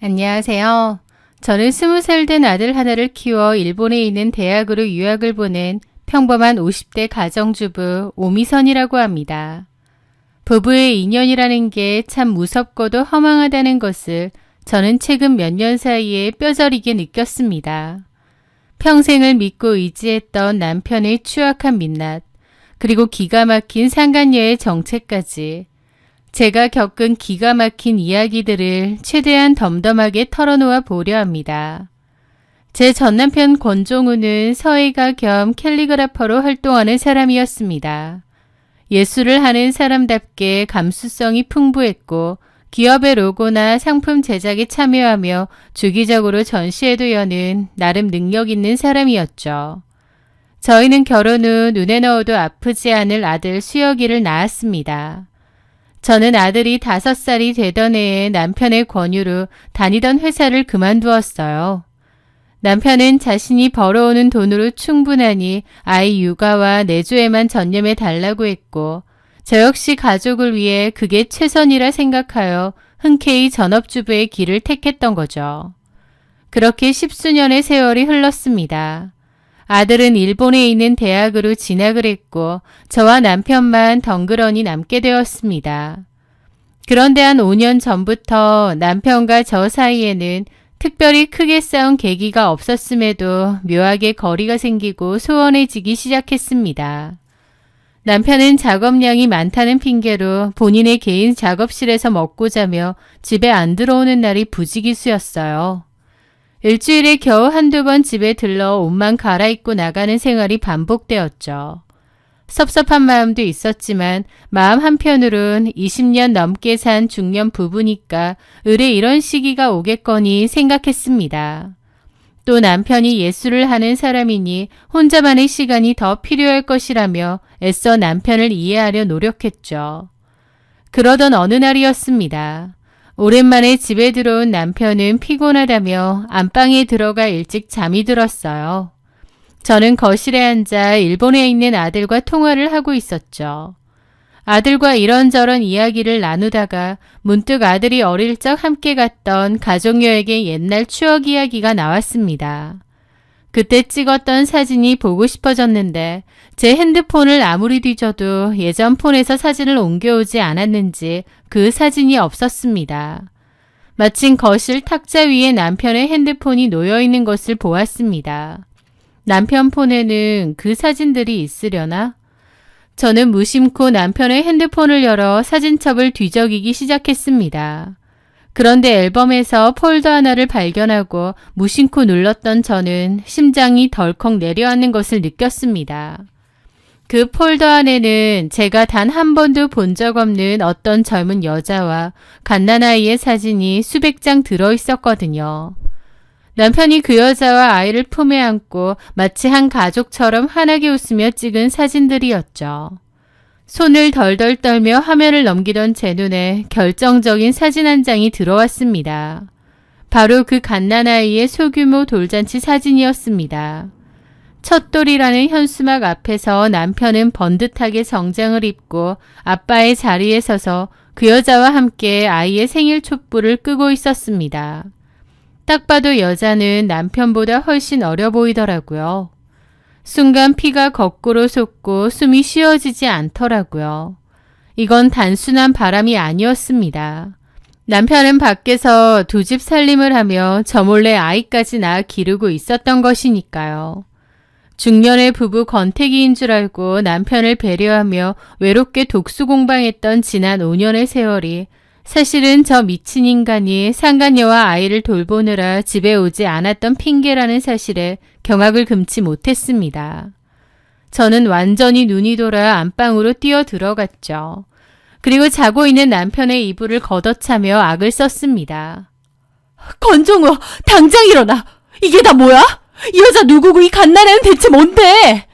안녕하세요. 저는 20살 된 아들 하나를 키워 일본에 있는 대학으로 유학을 보낸 평범한 50대 가정주부 오미선이라고 합니다. 부부의 인연이라는 게 참 무섭고도 허망하다는 것을 저는 최근 몇 년 사이에 뼈저리게 느꼈습니다. 평생을 믿고 의지했던 남편의 추악한 민낯, 그리고 기가 막힌 상간녀의 정체까지 제가 겪은 기가 막힌 이야기들을 최대한 덤덤하게 털어놓아 보려 합니다. 제 전남편 권종우는 서예가 겸 캘리그라퍼로 활동하는 사람이었습니다. 예술을 하는 사람답게 감수성이 풍부했고 기업의 로고나 상품 제작에 참여하며 주기적으로 전시회도 여는 나름 능력 있는 사람이었죠. 저희는 결혼 후 눈에 넣어도 아프지 않을 아들 수혁이를 낳았습니다. 저는 아들이 5살이 되던 해에 남편의 권유로 다니던 회사를 그만두었어요. 남편은 자신이 벌어오는 돈으로 충분하니 아이 육아와 내조에만 전념해 달라고 했고 저 역시 가족을 위해 그게 최선이라 생각하여 흔쾌히 전업주부의 길을 택했던 거죠. 그렇게 10수년의 세월이 흘렀습니다. 아들은 일본에 있는 대학으로 진학을 했고 저와 남편만 덩그러니 남게 되었습니다. 그런데 한 5년 전부터 남편과 저 사이에는 특별히 크게 싸운 계기가 없었음에도 묘하게 거리가 생기고 소원해지기 시작했습니다. 남편은 작업량이 많다는 핑계로 본인의 개인 작업실에서 먹고 자며 집에 안 들어오는 날이 부지기수였어요. 일주일에 겨우 한두 번 집에 들러 옷만 갈아입고 나가는 생활이 반복되었죠. 섭섭한 마음도 있었지만 마음 한편으론 20년 넘게 산 중년 부부니까 의뢰 이런 시기가 오겠거니 생각했습니다. 또 남편이 예술을 하는 사람이니 혼자만의 시간이 더 필요할 것이라며 애써 남편을 이해하려 노력했죠. 그러던 어느 날이었습니다. 오랜만에 집에 들어온 남편은 피곤하다며 안방에 들어가 일찍 잠이 들었어요. 저는 거실에 앉아 일본에 있는 아들과 통화를 하고 있었죠. 아들과 이런저런 이야기를 나누다가 문득 아들이 어릴 적 함께 갔던 가족여행의 옛날 추억 이야기가 나왔습니다. 그때 찍었던 사진이 보고 싶어졌는데 제 핸드폰을 아무리 뒤져도 예전 폰에서 사진을 옮겨오지 않았는지 그 사진이 없었습니다. 마침 거실 탁자 위에 남편의 핸드폰이 놓여있는 것을 보았습니다. 남편 폰에는 그 사진들이 있으려나? 저는 무심코 남편의 핸드폰을 열어 사진첩을 뒤적이기 시작했습니다. 그런데 앨범에서 폴더 하나를 발견하고 무심코 눌렀던 저는 심장이 덜컥 내려앉는 것을 느꼈습니다. 그 폴더 안에는 제가 단 한 번도 본 적 없는 어떤 젊은 여자와 갓난아이의 사진이 수백 장 들어있었거든요. 남편이 그 여자와 아이를 품에 안고 마치 한 가족처럼 환하게 웃으며 찍은 사진들이었죠. 손을 덜덜 떨며 화면을 넘기던 제 눈에 결정적인 사진 한 장이 들어왔습니다. 바로 그 갓난아이의 소규모 돌잔치 사진이었습니다. 첫돌이라는 현수막 앞에서 남편은 번듯하게 정장을 입고 아빠의 자리에 서서 그 여자와 함께 아이의 생일 촛불을 끄고 있었습니다. 딱 봐도 여자는 남편보다 훨씬 어려 보이더라고요. 순간 피가 거꾸로 솟고 숨이 쉬어지지 않더라고요. 이건 단순한 바람이 아니었습니다. 남편은 밖에서 두 집 살림을 하며 저 몰래 아이까지 낳아 기르고 있었던 것이니까요. 중년의 부부 권태기인 줄 알고 남편을 배려하며 외롭게 독수공방했던 지난 5년의 세월이 사실은 저 미친 인간이 상간녀와 아이를 돌보느라 집에 오지 않았던 핑계라는 사실에 경악을 금치 못했습니다. 저는 완전히 눈이 돌아 안방으로 뛰어 들어갔죠. 그리고 자고 있는 남편의 이불을 걷어차며 악을 썼습니다. 권종우, 당장 일어나! 이게 다 뭐야? 이 여자 누구고 이 갓난애는 대체 뭔데?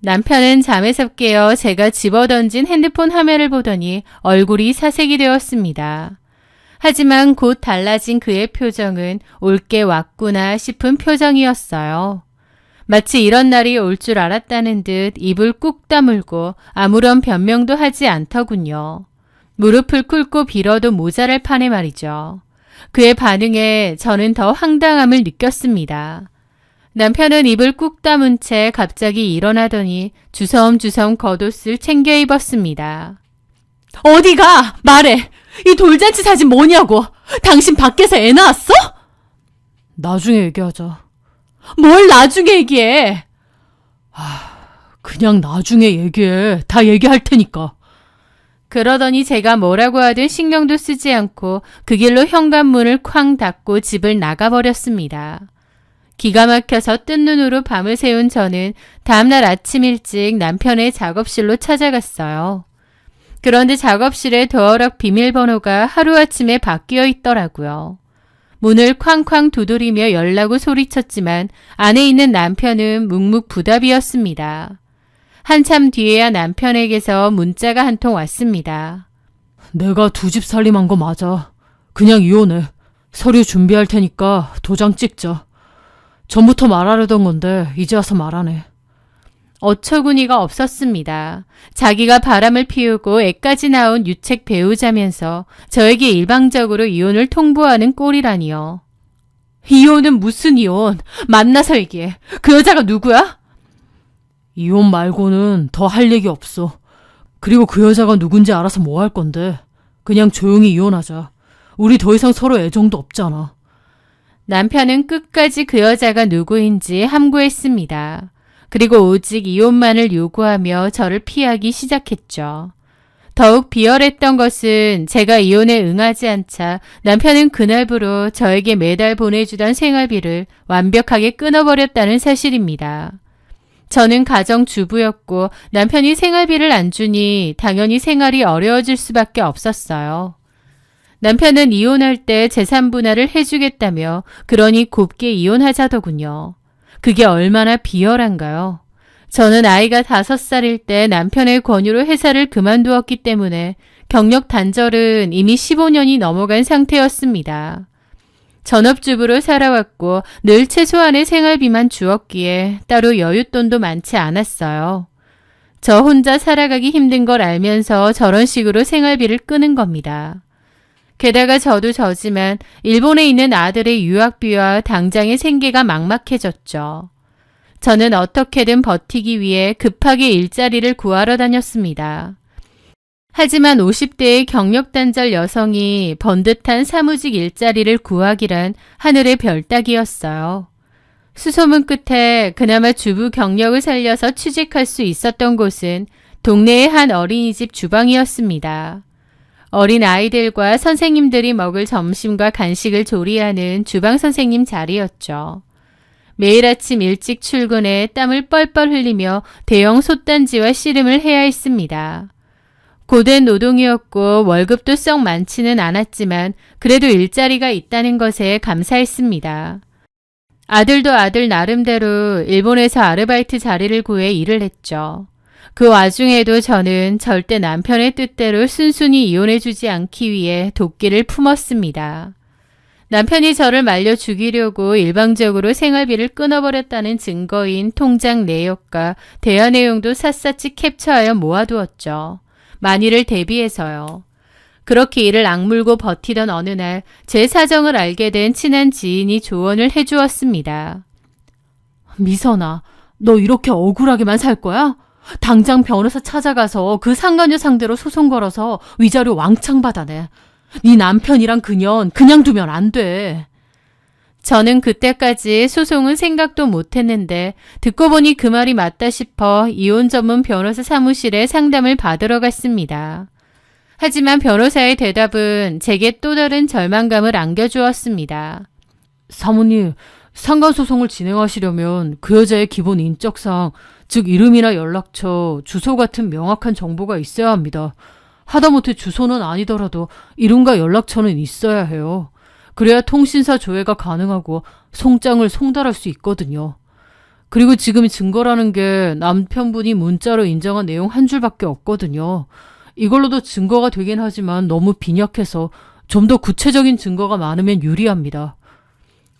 남편은 잠에서 깨어 제가 집어던진 핸드폰 화면을 보더니 얼굴이 사색이 되었습니다. 하지만 곧 달라진 그의 표정은 올 게 왔구나 싶은 표정이었어요. 마치 이런 날이 올 줄 알았다는 듯 입을 꾹 다물고 아무런 변명도 하지 않더군요. 무릎을 꿇고 빌어도 모자랄 판에 말이죠. 그의 반응에 저는 더 황당함을 느꼈습니다. 남편은 입을 꾹 다문 채 갑자기 일어나더니 주섬주섬 겉옷을 챙겨 입었습니다. 어디가? 말해. 이 돌잔치 사진 뭐냐고. 당신 밖에서 애 낳았어? 나중에 얘기하자. 뭘 나중에 얘기해. 그냥 나중에 얘기해. 다 얘기할 테니까. 그러더니 제가 뭐라고 하든 신경도 쓰지 않고 그 길로 현관문을 쾅 닫고 집을 나가버렸습니다. 기가 막혀서 뜬 눈으로 밤을 새운 저는 다음날 아침 일찍 남편의 작업실로 찾아갔어요. 그런데 작업실에 도어락 비밀번호가 하루아침에 바뀌어 있더라고요. 문을 쾅쾅 두드리며 열라고 소리쳤지만 안에 있는 남편은 묵묵부답이었습니다. 한참 뒤에야 남편에게서 문자가 한 통 왔습니다. 내가 두 집 살림한 거 맞아. 그냥 이혼해. 서류 준비할 테니까 도장 찍자. 전부터 말하려던 건데 이제 와서 말하네. 어처구니가 없었습니다. 자기가 바람을 피우고 애까지 낳은 유책 배우자면서 저에게 일방적으로 이혼을 통보하는 꼴이라니요. 이혼은 무슨 이혼? 만나서 얘기해. 그 여자가 누구야? 이혼 말고는 더 할 얘기 없어. 그리고 그 여자가 누군지 알아서 뭐 할 건데. 그냥 조용히 이혼하자. 우리 더 이상 서로 애정도 없잖아. 남편은 끝까지 그 여자가 누구인지 함구했습니다. 그리고 오직 이혼만을 요구하며 저를 피하기 시작했죠. 더욱 비열했던 것은 제가 이혼에 응하지 않자 남편은 그날부로 저에게 매달 보내주던 생활비를 완벽하게 끊어버렸다는 사실입니다. 저는 가정주부였고 남편이 생활비를 안 주니 당연히 생활이 어려워질 수밖에 없었어요. 남편은 이혼할 때 재산 분할을 해주겠다며 그러니 곱게 이혼하자더군요. 그게 얼마나 비열한가요? 저는 아이가 5살일 때 남편의 권유로 회사를 그만두었기 때문에 경력 단절은 이미 15년이 넘어간 상태였습니다. 전업주부로 살아왔고 늘 최소한의 생활비만 주었기에 따로 여윳돈도 많지 않았어요. 저 혼자 살아가기 힘든 걸 알면서 저런 식으로 생활비를 끄는 겁니다. 게다가 저도 저지만 일본에 있는 아들의 유학비와 당장의 생계가 막막해졌죠. 저는 어떻게든 버티기 위해 급하게 일자리를 구하러 다녔습니다. 하지만 50대의 경력 단절 여성이 번듯한 사무직 일자리를 구하기란 하늘의 별 따기였어요. 수소문 끝에 그나마 주부 경력을 살려서 취직할 수 있었던 곳은 동네의 한 어린이집 주방이었습니다. 어린 아이들과 선생님들이 먹을 점심과 간식을 조리하는 주방 선생님 자리였죠. 매일 아침 일찍 출근해 땀을 뻘뻘 흘리며 대형 솥단지와 씨름을 해야 했습니다. 고된 노동이었고 월급도 썩 많지는 않았지만 그래도 일자리가 있다는 것에 감사했습니다. 아들도 아들 나름대로 일본에서 아르바이트 자리를 구해 일을 했죠. 그 와중에도 저는 절대 남편의 뜻대로 순순히 이혼해주지 않기 위해 도끼를 품었습니다. 남편이 저를 말려 죽이려고 일방적으로 생활비를 끊어버렸다는 증거인 통장 내역과 대화 내용도 샅샅이 캡처하여 모아두었죠. 만일을 대비해서요. 그렇게 이를 악물고 버티던 어느 날 제 사정을 알게 된 친한 지인이 조언을 해주었습니다. 미선아, 너 이렇게 억울하게만 살 거야? 당장 변호사 찾아가서 그 상간녀 상대로 소송 걸어서 위자료 왕창 받아내. 네 남편이랑 그년 그냥 두면 안 돼. 저는 그때까지 소송은 생각도 못했는데 듣고 보니 그 말이 맞다 싶어 이혼 전문 변호사 사무실에 상담을 받으러 갔습니다. 하지만 변호사의 대답은 제게 또 다른 절망감을 안겨주었습니다. 사모님, 상간소송을 진행하시려면 그 여자의 기본 인적사항, 즉 이름이나 연락처, 주소 같은 명확한 정보가 있어야 합니다. 하다못해 주소는 아니더라도 이름과 연락처는 있어야 해요. 그래야 통신사 조회가 가능하고 송장을 송달할 수 있거든요. 그리고 지금 증거라는 게 남편분이 문자로 인정한 내용 한 줄밖에 없거든요. 이걸로도 증거가 되긴 하지만 너무 빈약해서 좀 더 구체적인 증거가 많으면 유리합니다.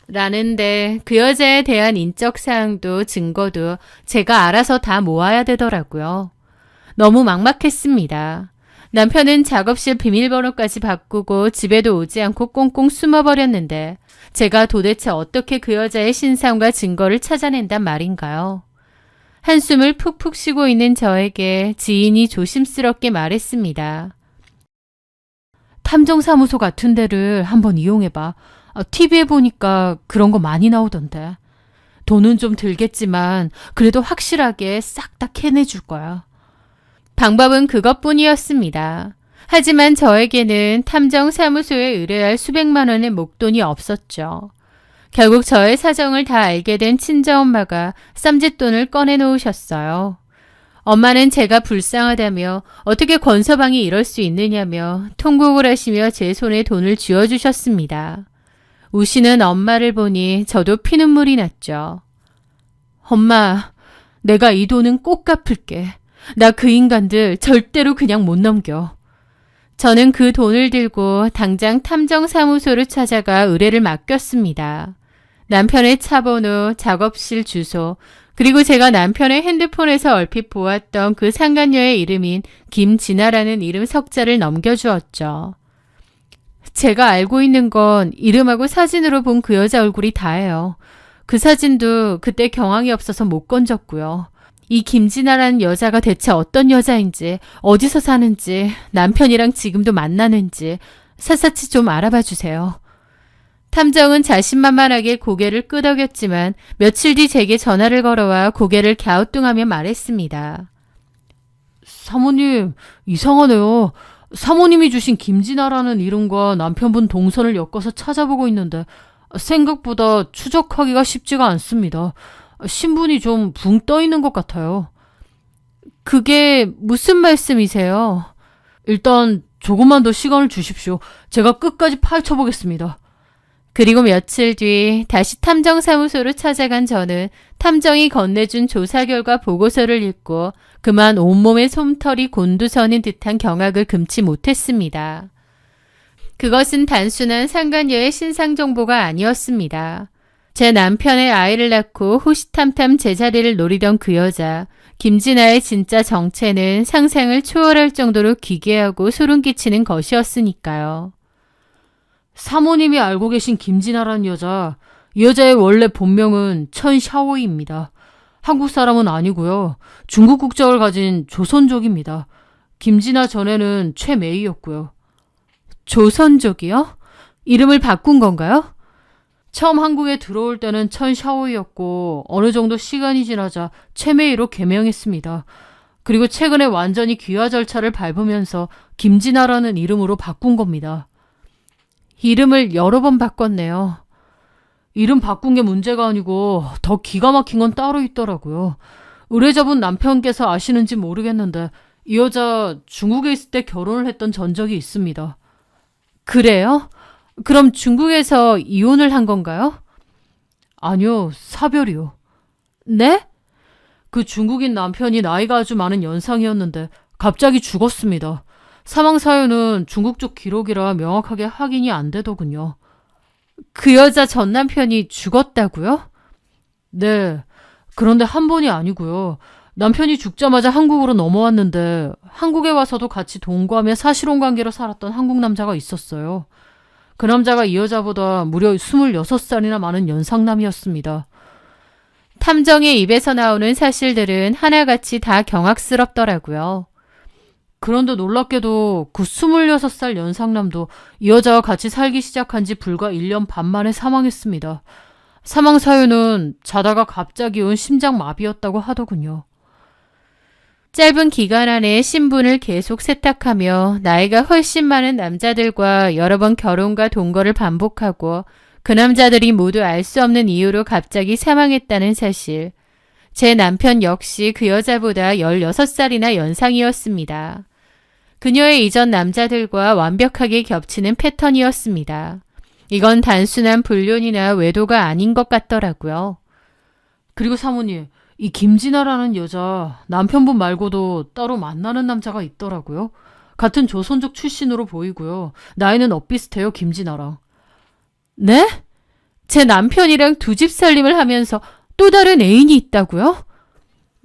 라는데 그 여자에 대한 인적사항도 증거도 제가 알아서 다 모아야 되더라고요. 너무 막막했습니다. 남편은 작업실 비밀번호까지 바꾸고 집에도 오지 않고 꽁꽁 숨어버렸는데 제가 도대체 어떻게 그 여자의 신상과 증거를 찾아낸단 말인가요? 한숨을 푹푹 쉬고 있는 저에게 지인이 조심스럽게 말했습니다. 탐정사무소 같은 데를 한번 이용해봐. TV에 보니까 그런 거 많이 나오던데. 돈은 좀 들겠지만 그래도 확실하게 싹 다 캐내줄 거야. 방법은 그것뿐이었습니다. 하지만 저에게는 탐정사무소에 의뢰할 수백만 원의 목돈이 없었죠. 결국 저의 사정을 다 알게 된 친정엄마가 쌈짓돈을 꺼내놓으셨어요. 엄마는 제가 불쌍하다며 어떻게 권서방이 이럴 수 있느냐며 통곡을 하시며 제 손에 돈을 쥐어주셨습니다. 우시는 엄마를 보니 저도 피눈물이 났죠. 엄마, 내가 이 돈은 꼭 갚을게. 나 그 인간들 절대로 그냥 못 넘겨. 저는 그 돈을 들고 당장 탐정사무소를 찾아가 의뢰를 맡겼습니다. 남편의 차번호, 작업실 주소, 그리고 제가 남편의 핸드폰에서 얼핏 보았던 그 상간녀의 이름인 김진아라는 이름 석자를 넘겨주었죠. 제가 알고 있는 건 이름하고 사진으로 본 그 여자 얼굴이 다예요. 그 사진도 그때 경황이 없어서 못 건졌고요. 이 김진아라는 여자가 대체 어떤 여자인지, 어디서 사는지, 남편이랑 지금도 만나는지 샅샅이 좀 알아봐 주세요. 탐정은 자신만만하게 고개를 끄덕였지만 며칠 뒤 제게 전화를 걸어와 고개를 갸우뚱하며 말했습니다. 사모님, 이상하네요. 사모님이 주신 김진아라는 이름과 남편분 동선을 엮어서 찾아보고 있는데 생각보다 추적하기가 쉽지가 않습니다. 신분이 좀 붕 떠 있는 것 같아요. 그게 무슨 말씀이세요? 일단 조금만 더 시간을 주십시오. 제가 끝까지 파헤쳐보겠습니다. 그리고 며칠 뒤 다시 탐정사무소를 찾아간 저는 탐정이 건네준 조사 결과 보고서를 읽고 그만 온몸에 솜털이 곤두서는 듯한 경악을 금치 못했습니다. 그것은 단순한 상간녀의 신상 정보가 아니었습니다. 제 남편의 아이를 낳고 호시탐탐 제자리를 노리던 그 여자, 김진아의 진짜 정체는 상상을 초월할 정도로 기괴하고 소름 끼치는 것이었으니까요. 사모님이 알고 계신 김진아라는 여자, 이 여자의 원래 본명은 천샤오이입니다. 한국 사람은 아니고요. 중국 국적을 가진 조선족입니다. 김진아 전에는 최매희였고요. 조선족이요? 이름을 바꾼 건가요? 처음 한국에 들어올 때는 천샤오이였고 어느 정도 시간이 지나자 최매희로 개명했습니다. 그리고 최근에 완전히 귀화 절차를 밟으면서 김진아라는 이름으로 바꾼 겁니다. 이름을 여러 번 바꿨네요. 이름 바꾼 게 문제가 아니고 더 기가 막힌 건 따로 있더라고요. 의뢰자분 남편께서 아시는지 모르겠는데 이 여자 중국에 있을 때 결혼을 했던 전적이 있습니다. 그래요? 그럼 중국에서 이혼을 한 건가요? 아니요, 사별이요. 네? 그 중국인 남편이 나이가 아주 많은 연상이었는데 갑자기 죽었습니다. 사망 사유는 중국 쪽 기록이라 명확하게 확인이 안 되더군요. 그 여자 전 남편이 죽었다고요? 네, 그런데 한 번이 아니고요. 남편이 죽자마자 한국으로 넘어왔는데 한국에 와서도 같이 동거하며 사실혼 관계로 살았던 한국 남자가 있었어요. 그 남자가 이 여자보다 무려 26살이나 많은 연상남이었습니다. 탐정의 입에서 나오는 사실들은 하나같이 다 경악스럽더라고요. 그런데 놀랍게도 그 26살 연상남도 이 여자와 같이 살기 시작한 지 불과 1년 반 만에 사망했습니다. 사망 사유는 자다가 갑자기 온 심장마비였다고 하더군요. 짧은 기간 안에 신분을 계속 세탁하며 나이가 훨씬 많은 남자들과 여러 번 결혼과 동거를 반복하고 그 남자들이 모두 알 수 없는 이유로 갑자기 사망했다는 사실. 제 남편 역시 그 여자보다 16살이나 연상이었습니다. 그녀의 이전 남자들과 완벽하게 겹치는 패턴이었습니다. 이건 단순한 불륜이나 외도가 아닌 것 같더라고요. 그리고 사모님, 이 김진아라는 여자 남편분 말고도 따로 만나는 남자가 있더라고요. 같은 조선족 출신으로 보이고요. 나이는 엇비슷해요, 김진아랑. 네? 제 남편이랑 두 집 살림을 하면서 또 다른 애인이 있다고요?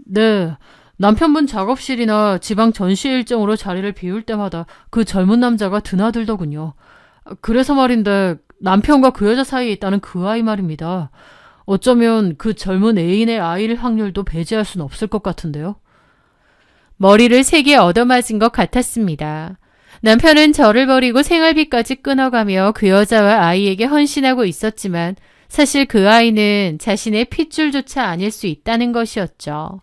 네, 남편분 작업실이나 지방 전시 일정으로 자리를 비울 때마다 그 젊은 남자가 드나들더군요. 그래서 말인데 남편과 그 여자 사이에 있다는 그 아이 말입니다. 어쩌면 그 젊은 애인의 아이일 확률도 배제할 순 없을 것 같은데요. 머리를 세게 얻어맞은 것 같았습니다. 남편은 저를 버리고 생활비까지 끊어가며 그 여자와 아이에게 헌신하고 있었지만 사실 그 아이는 자신의 핏줄조차 아닐 수 있다는 것이었죠.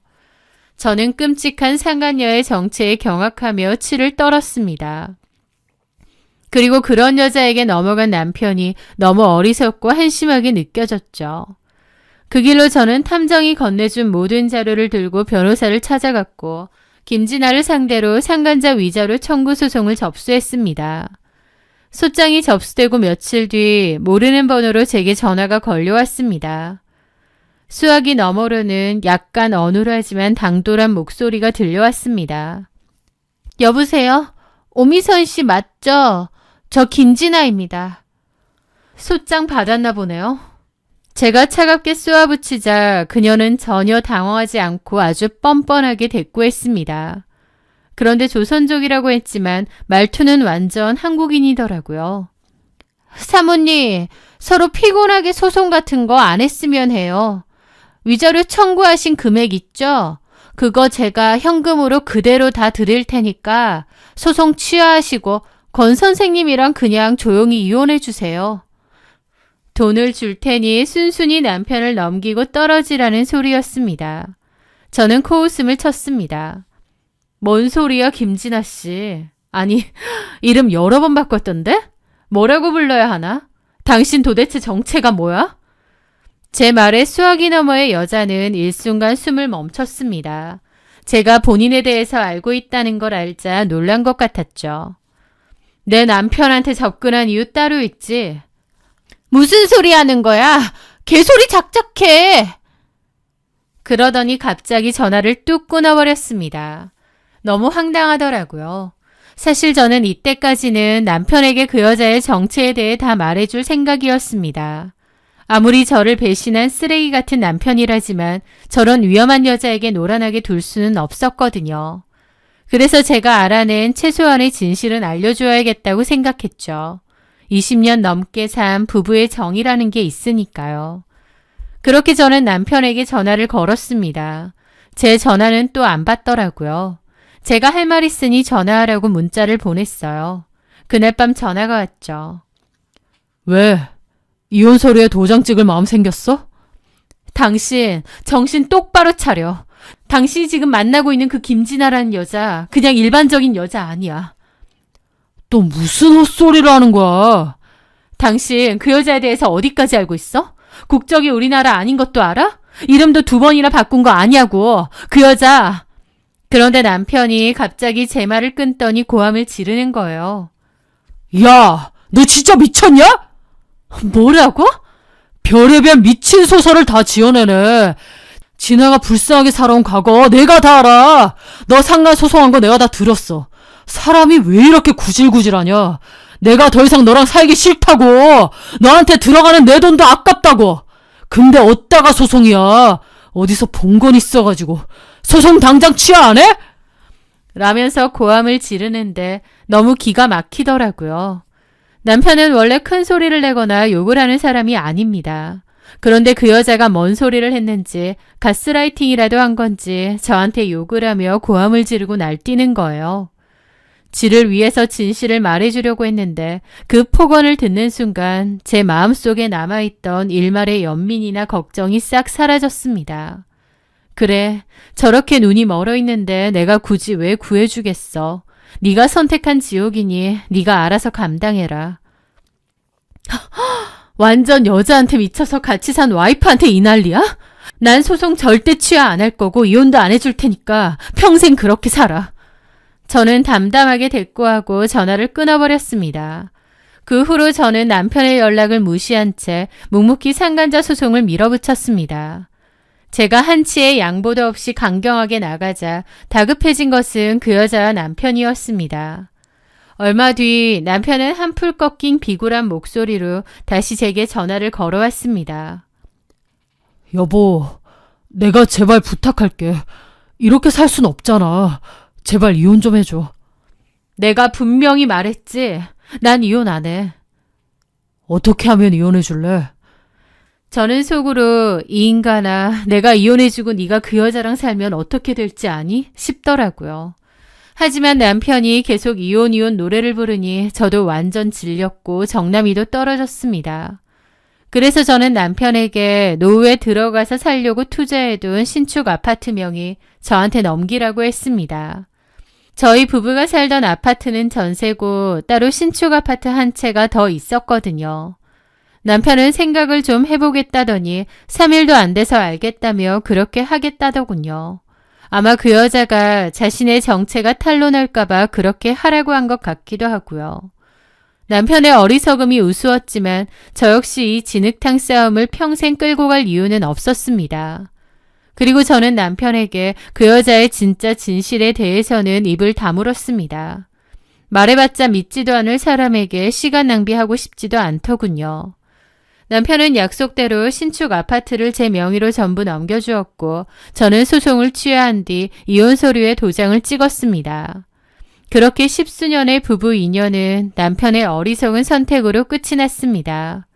저는 끔찍한 상간녀의 정체에 경악하며 치를 떨었습니다. 그리고 그런 여자에게 넘어간 남편이 너무 어리석고 한심하게 느껴졌죠. 그 길로 저는 탐정이 건네준 모든 자료를 들고 변호사를 찾아갔고 김진아를 상대로 상간자 위자료 청구 소송을 접수했습니다. 소장이 접수되고 며칠 뒤 모르는 번호로 제게 전화가 걸려왔습니다. 수화기 너머로는 약간 어눌하지만 당돌한 목소리가 들려왔습니다. 여보세요? 오미선 씨 맞죠? 저 김진아입니다. 소장 받았나 보네요. 제가 차갑게 쏘아붙이자 그녀는 전혀 당황하지 않고 아주 뻔뻔하게 대꾸했습니다. 그런데 조선족이라고 했지만 말투는 완전 한국인이더라고요. 사모님, 서로 피곤하게 소송 같은 거 안 했으면 해요. 위자료 청구하신 금액 있죠? 그거 제가 현금으로 그대로 다 드릴 테니까 소송 취하하시고 권 선생님이랑 그냥 조용히 이혼해 주세요. 돈을 줄 테니 순순히 남편을 넘기고 떨어지라는 소리였습니다. 저는 코웃음을 쳤습니다. 뭔 소리야, 김진아 씨. 아니, 이름 여러 번 바꿨던데? 뭐라고 불러야 하나? 당신 도대체 정체가 뭐야? 제 말에 수화기 너머의 여자는 일순간 숨을 멈췄습니다. 제가 본인에 대해서 알고 있다는 걸 알자 놀란 것 같았죠. 내 남편한테 접근한 이유 따로 있지. 무슨 소리 하는 거야? 개소리 작작해. 그러더니 갑자기 전화를 뚝 끊어버렸습니다. 너무 황당하더라고요. 사실 저는 이때까지는 남편에게 그 여자의 정체에 대해 다 말해줄 생각이었습니다. 아무리 저를 배신한 쓰레기 같은 남편이라지만 저런 위험한 여자에게 노란하게 둘 수는 없었거든요. 그래서 제가 알아낸 최소한의 진실은 알려줘야겠다고 생각했죠. 20년 넘게 산 부부의 정이라는 게 있으니까요. 그렇게 저는 남편에게 전화를 걸었습니다. 제 전화는 또 안 받더라고요. 제가 할 말 있으니 전화하라고 문자를 보냈어요. 그날 밤 전화가 왔죠. 왜? 이혼 서류에 도장 찍을 마음 생겼어? 당신 정신 똑바로 차려. 당신이 지금 만나고 있는 그 김진아라는 여자 그냥 일반적인 여자 아니야. 또 무슨 헛소리를 하는 거야? 당신 그 여자에 대해서 어디까지 알고 있어? 국적이 우리나라 아닌 것도 알아? 이름도 2번이나 바꾼 거 아냐고. 그 여자. 그런데 남편이 갑자기 제 말을 끊더니 고함을 지르는 거예요. 야, 너 진짜 미쳤냐? 뭐라고? 별의별 미친 소설을 다 지어내네. 진아가 불쌍하게 살아온 과거 내가 다 알아. 너 상간 소송한 거 내가 다 들었어. 사람이 왜 이렇게 구질구질하냐. 내가 더 이상 너랑 살기 싫다고. 너한테 들어가는 내 돈도 아깝다고. 근데 어디다가 소송이야. 어디서 본 건 있어가지고. 소송 당장 취하 안 해? 라면서 고함을 지르는데 너무 기가 막히더라고요. 남편은 원래 큰 소리를 내거나 욕을 하는 사람이 아닙니다. 그런데 그 여자가 뭔 소리를 했는지 가스라이팅이라도 한 건지 저한테 욕을 하며 고함을 지르고 날뛰는 거예요. 지를 위해서 진실을 말해주려고 했는데 그 폭언을 듣는 순간 제 마음속에 남아있던 일말의 연민이나 걱정이 싹 사라졌습니다. 그래, 저렇게 눈이 멀어 있는데 내가 굳이 왜 구해주겠어. 네가 선택한 지옥이니 네가 알아서 감당해라. 완전 여자한테 미쳐서 같이 산 와이프한테 이 난리야? 난 소송 절대 취하 안 할 거고 이혼도 안 해줄 테니까 평생 그렇게 살아. 저는 담담하게 대꾸하고 전화를 끊어버렸습니다. 그 후로 저는 남편의 연락을 무시한 채 묵묵히 상간자 소송을 밀어붙였습니다. 제가 한치의 양보도 없이 강경하게 나가자 다급해진 것은 그 여자와 남편이었습니다. 얼마 뒤 남편은 한풀 꺾인 비굴한 목소리로 다시 제게 전화를 걸어왔습니다. 여보, 내가 제발 부탁할게. 이렇게 살 순 없잖아. 제발 이혼 좀 해줘. 내가 분명히 말했지. 난 이혼 안 해. 어떻게 하면 이혼해 줄래? 저는 속으로 이 인간아, 내가 이혼해주고 네가 그 여자랑 살면 어떻게 될지 아니? 싶더라고요. 하지만 남편이 계속 이혼 노래를 부르니 저도 완전 질렸고 정남이도 떨어졌습니다. 그래서 저는 남편에게 노후에 들어가서 살려고 투자해둔 신축 아파트 명의 저한테 넘기라고 했습니다. 저희 부부가 살던 아파트는 전세고 따로 신축 아파트 한 채가 더 있었거든요. 남편은 생각을 좀 해보겠다더니 3일도 안 돼서 알겠다며 그렇게 하겠다더군요. 아마 그 여자가 자신의 정체가 탄로날까봐 그렇게 하라고 한 것 같기도 하고요. 남편의 어리석음이 우스웠지만 저 역시 이 진흙탕 싸움을 평생 끌고 갈 이유는 없었습니다. 그리고 저는 남편에게 그 여자의 진짜 진실에 대해서는 입을 다물었습니다. 말해봤자 믿지도 않을 사람에게 시간 낭비하고 싶지도 않더군요. 남편은 약속대로 신축 아파트를 제 명의로 전부 넘겨주었고 저는 소송을 취하한 뒤 이혼 서류에 도장을 찍었습니다. 그렇게 10수년의 부부 인연은 남편의 어리석은 선택으로 끝이 났습니다.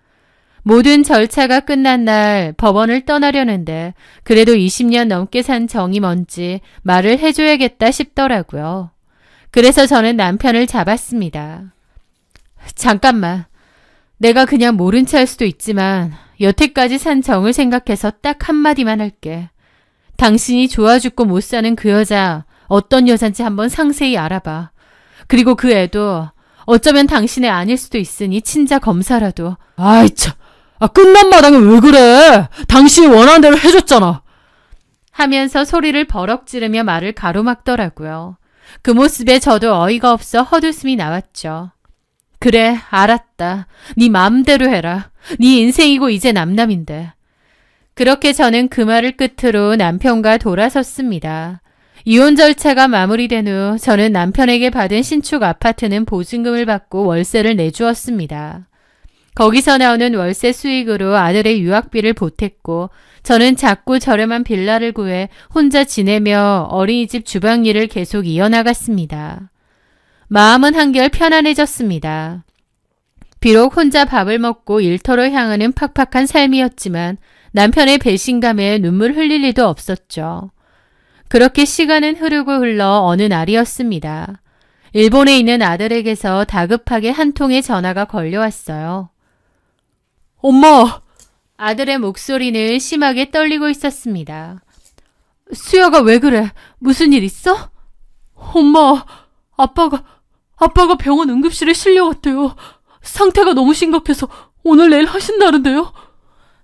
모든 절차가 끝난 날 법원을 떠나려는데 그래도 20년 넘게 산 정이 뭔지 말을 해줘야겠다 싶더라고요. 그래서 저는 남편을 잡았습니다. 잠깐만. 내가 그냥 모른 채 할 수도 있지만 여태까지 산 정을 생각해서 딱 한마디만 할게. 당신이 좋아 죽고 못 사는 그 여자 어떤 여잔지 한번 상세히 알아봐. 그리고 그 애도 어쩌면 당신의 아닐 수도 있으니 친자 검사라도. 아이 참. 끝난 마당에 왜 그래? 당신이 원하는 대로 해줬잖아. 하면서 소리를 버럭 지르며 말을 가로막더라고요. 그 모습에 저도 어이가 없어 헛웃음이 나왔죠. 그래, 알았다. 네 마음대로 해라. 네 인생이고 이제 남남인데. 그렇게 저는 그 말을 끝으로 남편과 돌아섰습니다. 이혼 절차가 마무리된 후 저는 남편에게 받은 신축 아파트는 보증금을 받고 월세를 내주었습니다. 거기서 나오는 월세 수익으로 아들의 유학비를 보탰고 저는 작고 저렴한 빌라를 구해 혼자 지내며 어린이집 주방 일을 계속 이어나갔습니다. 마음은 한결 편안해졌습니다. 비록 혼자 밥을 먹고 일터로 향하는 팍팍한 삶이었지만 남편의 배신감에 눈물 흘릴 리도 없었죠. 그렇게 시간은 흐르고 흘러 어느 날이었습니다. 일본에 있는 아들에게서 다급하게 한 통의 전화가 걸려왔어요. 엄마! 아들의 목소리는 심하게 떨리고 있었습니다. 수야가 왜 그래? 무슨 일 있어? 엄마, 아빠가 병원 응급실에 실려왔대요. 상태가 너무 심각해서 오늘 내일 하신다는데요.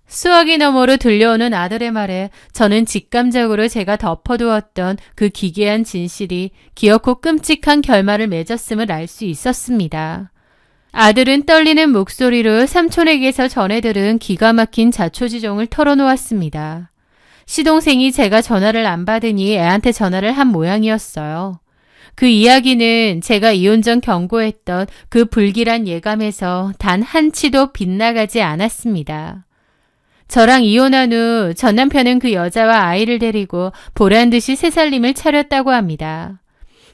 수화기 너머로 들려오는 아들의 말에 저는 직감적으로 제가 덮어두었던 그 기괴한 진실이 기어코 끔찍한 결말을 맺었음을 알 수 있었습니다. 아들은 떨리는 목소리로 삼촌에게서 전해 들은 기가 막힌 자초지종을 털어놓았습니다. 시동생이 제가 전화를 안 받으니 애한테 전화를 한 모양이었어요. 그 이야기는 제가 이혼 전 경고했던 그 불길한 예감에서 단 한치도 빗나가지 않았습니다. 저랑 이혼한 후 전 남편은 그 여자와 아이를 데리고 보란듯이 새살림을 차렸다고 합니다.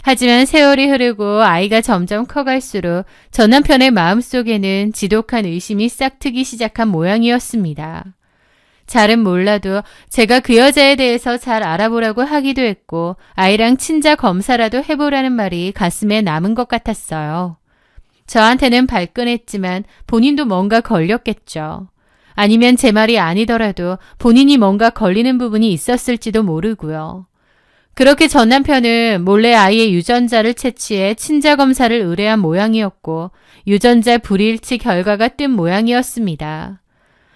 하지만 세월이 흐르고 아이가 점점 커갈수록 전 남편의 마음속에는 지독한 의심이 싹트기 시작한 모양이었습니다. 잘은 몰라도 제가 그 여자에 대해서 잘 알아보라고 하기도 했고 아이랑 친자 검사라도 해보라는 말이 가슴에 남은 것 같았어요. 저한테는 발끈했지만 본인도 뭔가 걸렸겠죠. 아니면 제 말이 아니더라도 본인이 뭔가 걸리는 부분이 있었을지도 모르고요. 그렇게 전 남편은 몰래 아이의 유전자를 채취해 친자 검사를 의뢰한 모양이었고 유전자 불일치 결과가 뜬 모양이었습니다.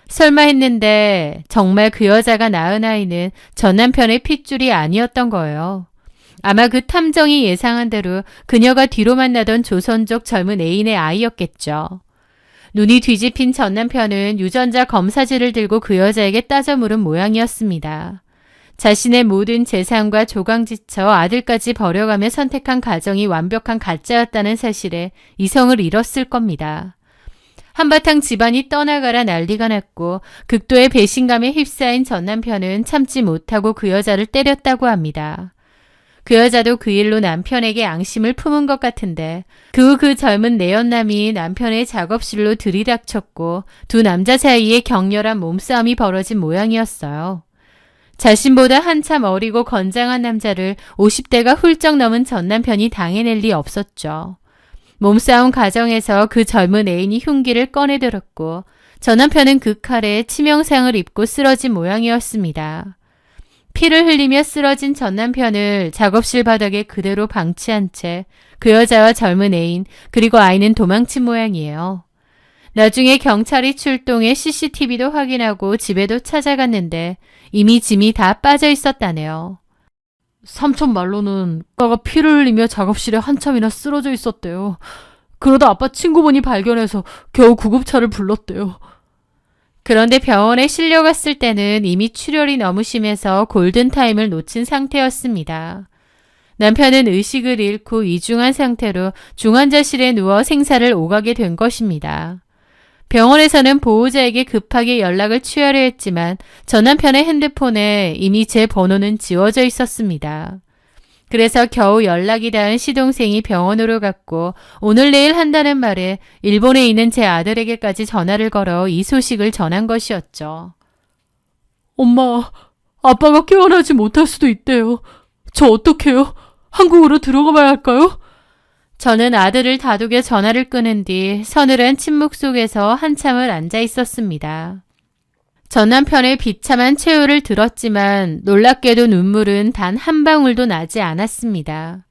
설마 했는데 정말 그 여자가 낳은 아이는 전 남편의 핏줄이 아니었던 거예요. 아마 그 탐정이 예상한 대로 그녀가 뒤로 만나던 조선족 젊은 애인의 아이였겠죠. 눈이 뒤집힌 전 남편은 유전자 검사지를 들고 그 여자에게 따져 물은 모양이었습니다. 자신의 모든 재산과 조강지쳐 아들까지 버려가며 선택한 가정이 완벽한 가짜였다는 사실에 이성을 잃었을 겁니다. 한바탕 집안이 떠나가라 난리가 났고 극도의 배신감에 휩싸인 전 남편은 참지 못하고 그 여자를 때렸다고 합니다. 그 여자도 그 일로 남편에게 앙심을 품은 것 같은데 그 후 그 젊은 내연남이 남편의 작업실로 들이닥쳤고 두 남자 사이에 격렬한 몸싸움이 벌어진 모양이었어요. 자신보다 한참 어리고 건장한 남자를 50대가 훌쩍 넘은 전 남편이 당해낼 리 없었죠. 몸싸움 과정에서 그 젊은 애인이 흉기를 꺼내들었고 전 남편은 그 칼에 치명상을 입고 쓰러진 모양이었습니다. 피를 흘리며 쓰러진 전 남편을 작업실 바닥에 그대로 방치한 채 그 여자와 젊은 애인 그리고 아이는 도망친 모양이에요. 나중에 경찰이 출동해 CCTV도 확인하고 집에도 찾아갔는데 이미 짐이 다 빠져 있었다네요. 삼촌 말로는 아빠가 피를 흘리며 작업실에 한참이나 쓰러져 있었대요. 그러다 아빠 친구분이 발견해서 겨우 구급차를 불렀대요. 그런데 병원에 실려갔을 때는 이미 출혈이 너무 심해서 골든타임을 놓친 상태였습니다. 남편은 의식을 잃고 이중한 상태로 중환자실에 누워 생사를 오가게 된 것입니다. 병원에서는 보호자에게 급하게 연락을 취하려 했지만 전 남편의 핸드폰에 이미 제 번호는 지워져 있었습니다. 그래서 겨우 연락이 닿은 시동생이 병원으로 갔고 오늘 내일 한다는 말에 일본에 있는 제 아들에게까지 전화를 걸어 이 소식을 전한 것이었죠. 엄마, 아빠가 깨어나지 못할 수도 있대요. 저 어떡해요? 한국으로 들어가 봐야 할까요? 저는 아들을 다독여 전화를 끊은 뒤 서늘한 침묵 속에서 한참을 앉아 있었습니다. 전 남편의 비참한 최후를 들었지만 놀랍게도 눈물은 단 한 방울도 나지 않았습니다.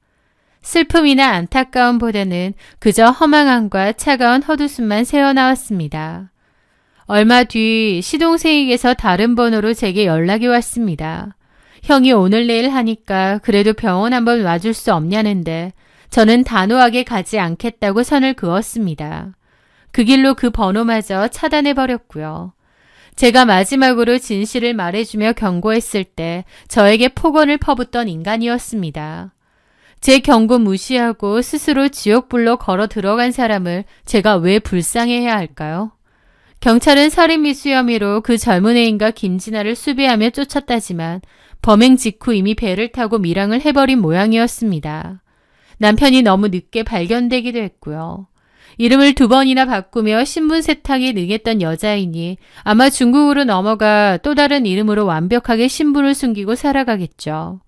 슬픔이나 안타까움보다는 그저 허망함과 차가운 헛웃음만 새어나왔습니다. 얼마 뒤 시동생에게서 다른 번호로 제게 연락이 왔습니다. 형이 오늘 내일 하니까 그래도 병원 한번 와줄 수 없냐는데 저는 단호하게 가지 않겠다고 선을 그었습니다. 그 길로 그 번호마저 차단해버렸고요. 제가 마지막으로 진실을 말해주며 경고했을 때 저에게 폭언을 퍼붓던 인간이었습니다. 제 경고 무시하고 스스로 지옥불로 걸어 들어간 사람을 제가 왜 불쌍해해야 할까요? 경찰은 살인 미수 혐의로 그 젊은 애인과 김진아를 수배하며 쫓았다지만 범행 직후 이미 배를 타고 밀항을 해버린 모양이었습니다. 남편이 너무 늦게 발견되기도 했고요. 이름을 2번이나 바꾸며 신분 세탁에 능했던 여자이니 아마 중국으로 넘어가 또 다른 이름으로 완벽하게 신분을 숨기고 살아가겠죠.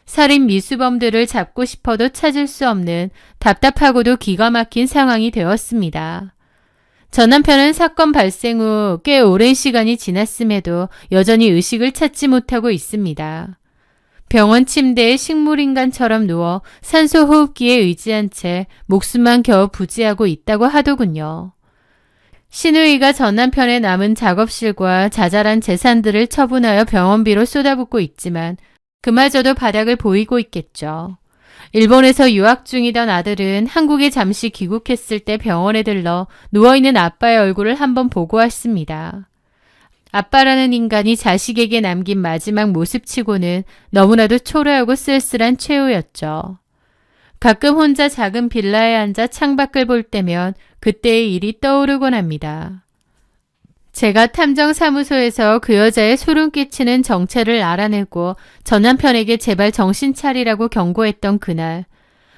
살인 미수범들을 잡고 싶어도 찾을 수 없는 답답하고도 기가 막힌 상황이 되었습니다. 전 남편은 사건 발생 후 꽤 오랜 시간이 지났음에도 여전히 의식을 찾지 못하고 있습니다. 병원 침대에 식물인간처럼 누워 산소호흡기에 의지한 채 목숨만 겨우 부지하고 있다고 하더군요. 신우이가 전 남편의 남은 작업실과 자잘한 재산들을 처분하여 병원비로 쏟아붓고 있지만 그마저도 바닥을 보이고 있겠죠. 일본에서 유학 중이던 아들은 한국에 잠시 귀국했을 때 병원에 들러 누워있는 아빠의 얼굴을 한번 보고 왔습니다. 아빠라는 인간이 자식에게 남긴 마지막 모습치고는 너무나도 초라하고 쓸쓸한 최후였죠. 가끔 혼자 작은 빌라에 앉아 창밖을 볼 때면 그때의 일이 떠오르곤 합니다. 제가 탐정사무소에서 그 여자의 소름 끼치는 정체를 알아내고 전 남편에게 제발 정신 차리라고 경고했던 그날,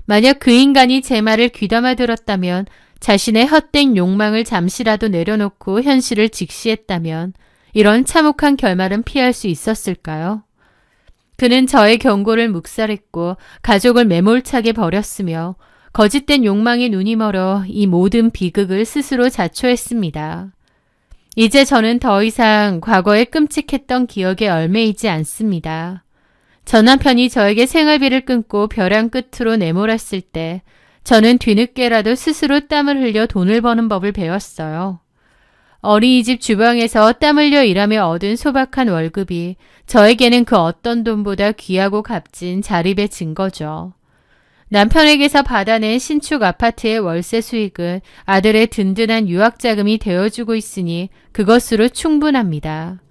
만약 그 인간이 제 말을 귀담아 들었다면, 자신의 헛된 욕망을 잠시라도 내려놓고 현실을 직시했다면 이런 참혹한 결말은 피할 수 있었을까요? 그는 저의 경고를 묵살했고 가족을 매몰차게 버렸으며 거짓된 욕망에 눈이 멀어 이 모든 비극을 스스로 자초했습니다. 이제 저는 더 이상 과거의 끔찍했던 기억에 얽매이지 않습니다. 전 남편이 저에게 생활비를 끊고 벼랑 끝으로 내몰았을 때 저는 뒤늦게라도 스스로 땀을 흘려 돈을 버는 법을 배웠어요. 어린이집 주방에서 땀 흘려 일하며 얻은 소박한 월급이 저에게는 그 어떤 돈보다 귀하고 값진 자립의 증거죠. 남편에게서 받아낸 신축 아파트의 월세 수익은 아들의 든든한 유학자금이 되어주고 있으니 그것으로 충분합니다.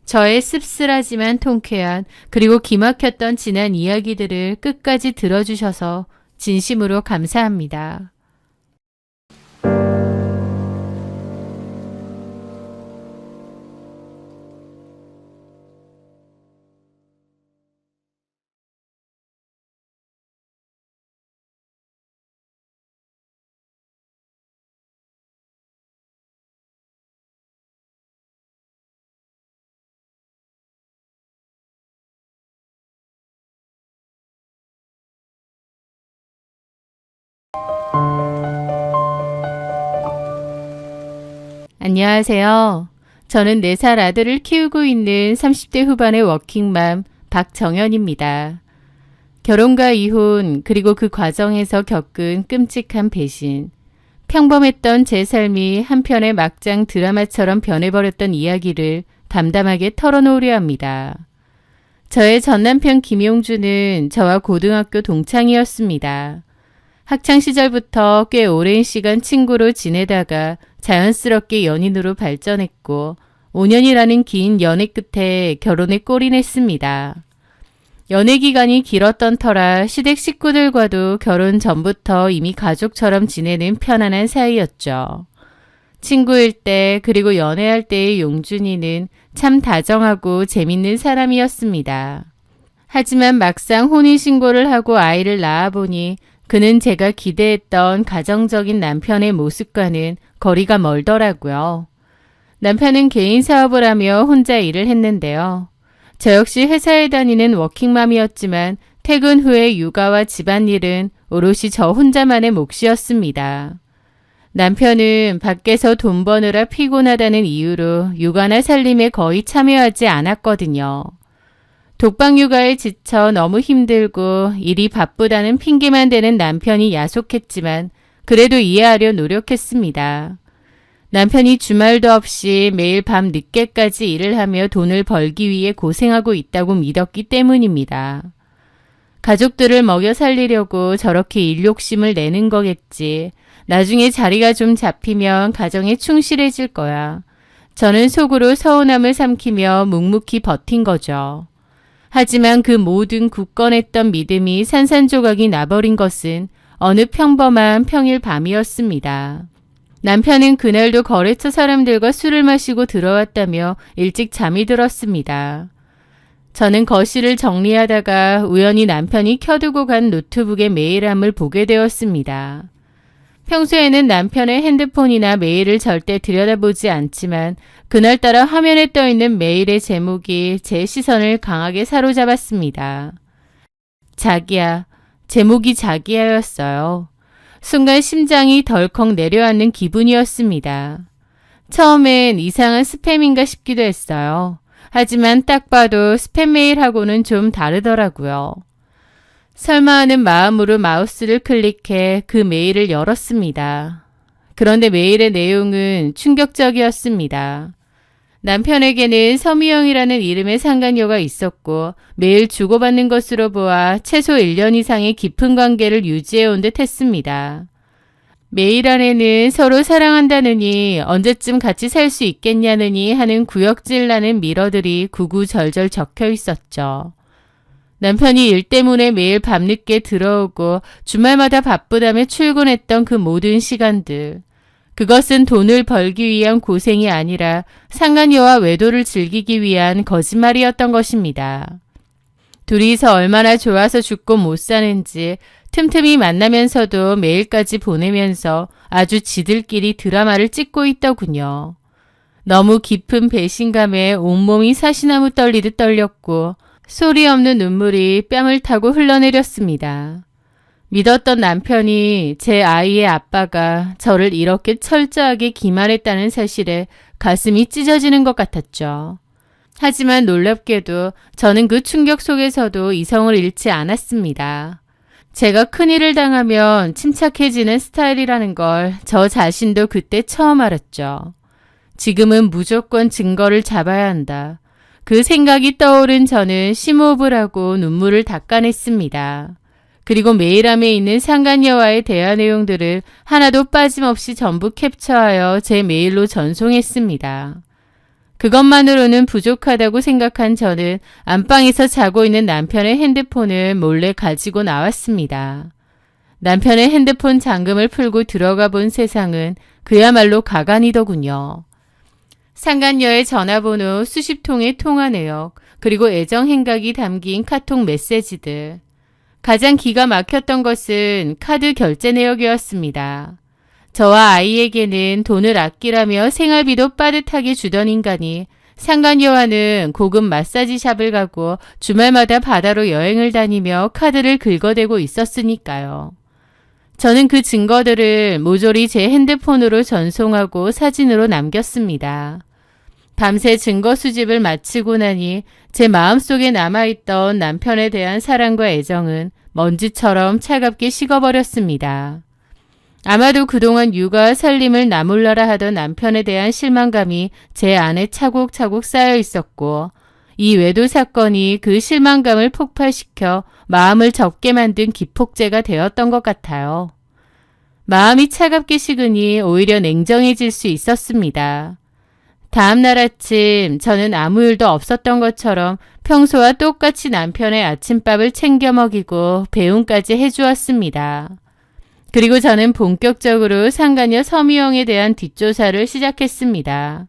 저의 씁쓸하지만 통쾌한 그리고 기막혔던 지난 이야기들을 끝까지 들어주셔서 진심으로 감사합니다. 안녕하세요. 저는 4살 아들을 키우고 있는 30대 후반의 워킹맘 박정현입니다. 결혼과 이혼, 그리고 그 과정에서 겪은 끔찍한 배신. 평범했던 제 삶이 한편의 막장 드라마처럼 변해버렸던 이야기를 담담하게 털어놓으려 합니다. 저의 전남편 김용주는 저와 고등학교 동창이었습니다. 학창시절부터 꽤 오랜 시간 친구로 지내다가 자연스럽게 연인으로 발전했고 5년이라는 긴 연애 끝에 결혼에 골인했습니다. 연애 기간이 길었던 터라 시댁 식구들과도 결혼 전부터 이미 가족처럼 지내는 편안한 사이였죠. 친구일 때 그리고 연애할 때의 용준이는 참 다정하고 재밌는 사람이었습니다. 하지만 막상 혼인신고를 하고 아이를 낳아보니 그는 제가 기대했던 가정적인 남편의 모습과는 거리가 멀더라고요. 남편은 개인 사업을 하며 혼자 일을 했는데요. 저 역시 회사에 다니는 워킹맘이었지만 퇴근 후에 육아와 집안일은 오롯이 저 혼자만의 몫이었습니다. 남편은 밖에서 돈 버느라 피곤하다는 이유로 육아나 살림에 거의 참여하지 않았거든요. 독방 육아에 지쳐 너무 힘들고 일이 바쁘다는 핑계만 대는 남편이 야속했지만 그래도 이해하려 노력했습니다. 남편이 주말도 없이 매일 밤 늦게까지 일을 하며 돈을 벌기 위해 고생하고 있다고 믿었기 때문입니다. 가족들을 먹여 살리려고 저렇게 일 욕심을 내는 거겠지. 나중에 자리가 좀 잡히면 가정에 충실해질 거야. 저는 속으로 서운함을 삼키며 묵묵히 버틴 거죠. 하지만 그 모든 굳건했던 믿음이 산산조각이 나버린 것은 어느 평범한 평일 밤이었습니다. 남편은 그날도 거래처 사람들과 술을 마시고 들어왔다며 일찍 잠이 들었습니다. 저는 거실을 정리하다가 우연히 남편이 켜두고 간 노트북의 메일함을 보게 되었습니다. 평소에는 남편의 핸드폰이나 메일을 절대 들여다보지 않지만 그날따라 화면에 떠있는 메일의 제목이 제 시선을 강하게 사로잡았습니다. 자기야. 제목이 자기야였어요. 순간 심장이 덜컥 내려앉는 기분이었습니다. 처음엔 이상한 스팸인가 싶기도 했어요. 하지만 딱 봐도 스팸 메일하고는 좀 다르더라고요. 설마 하는 마음으로 마우스를 클릭해 그 메일을 열었습니다. 그런데 메일의 내용은 충격적이었습니다. 남편에게는 서미영이라는 이름의 상간녀가 있었고 매일 주고받는 것으로 보아 최소 1년 이상의 깊은 관계를 유지해온 듯 했습니다. 메일 안에는 서로 사랑한다느니 언제쯤 같이 살 수 있겠냐느니 하는 구역질 나는 미러들이 구구절절 적혀 있었죠. 남편이 일 때문에 매일 밤늦게 들어오고 주말마다 바쁘다며 출근했던 그 모든 시간들. 그것은 돈을 벌기 위한 고생이 아니라 상간녀와 외도를 즐기기 위한 거짓말이었던 것입니다. 둘이서 얼마나 좋아서 죽고 못 사는지 틈틈이 만나면서도 매일까지 보내면서 아주 지들끼리 드라마를 찍고 있더군요. 너무 깊은 배신감에 온몸이 사시나무 떨리듯 떨렸고 소리 없는 눈물이 뺨을 타고 흘러내렸습니다. 믿었던 남편이 제 아이의 아빠가 저를 이렇게 철저하게 기만했다는 사실에 가슴이 찢어지는 것 같았죠. 하지만 놀랍게도 저는 그 충격 속에서도 이성을 잃지 않았습니다. 제가 큰일을 당하면 침착해지는 스타일이라는 걸 저 자신도 그때 처음 알았죠. 지금은 무조건 증거를 잡아야 한다. 그 생각이 떠오른 저는 심호흡을 하고 눈물을 닦아냈습니다. 그리고 메일함에 있는 상간녀와의 대화 내용들을 하나도 빠짐없이 전부 캡처하여 제 메일로 전송했습니다. 그것만으로는 부족하다고 생각한 저는 안방에서 자고 있는 남편의 핸드폰을 몰래 가지고 나왔습니다. 남편의 핸드폰 잠금을 풀고 들어가 본 세상은 그야말로 가관이더군요. 상간녀의 전화번호 수십 통의 통화 내역, 그리고 애정 행각이 담긴 카톡 메시지들. 가장 기가 막혔던 것은 카드 결제 내역이었습니다. 저와 아이에게는 돈을 아끼라며 생활비도 빠듯하게 주던 인간이 상간녀와는 고급 마사지샵을 가고 주말마다 바다로 여행을 다니며 카드를 긁어대고 있었으니까요. 저는 그 증거들을 모조리 제 핸드폰으로 전송하고 사진으로 남겼습니다. 밤새 증거 수집을 마치고 나니 제 마음속에 남아있던 남편에 대한 사랑과 애정은 먼지처럼 차갑게 식어버렸습니다. 아마도 그동안 육아와 살림을 나몰라라 하던 남편에 대한 실망감이 제 안에 차곡차곡 쌓여 있었고, 이 외도 사건이 그 실망감을 폭발시켜 마음을 접게 만든 기폭제가 되었던 것 같아요. 마음이 차갑게 식으니 오히려 냉정해질 수 있었습니다. 다음 날 아침 저는 아무 일도 없었던 것처럼 평소와 똑같이 남편의 아침밥을 챙겨 먹이고 배웅까지 해주었습니다. 그리고 저는 본격적으로 상간녀 서미영에 대한 뒷조사를 시작했습니다.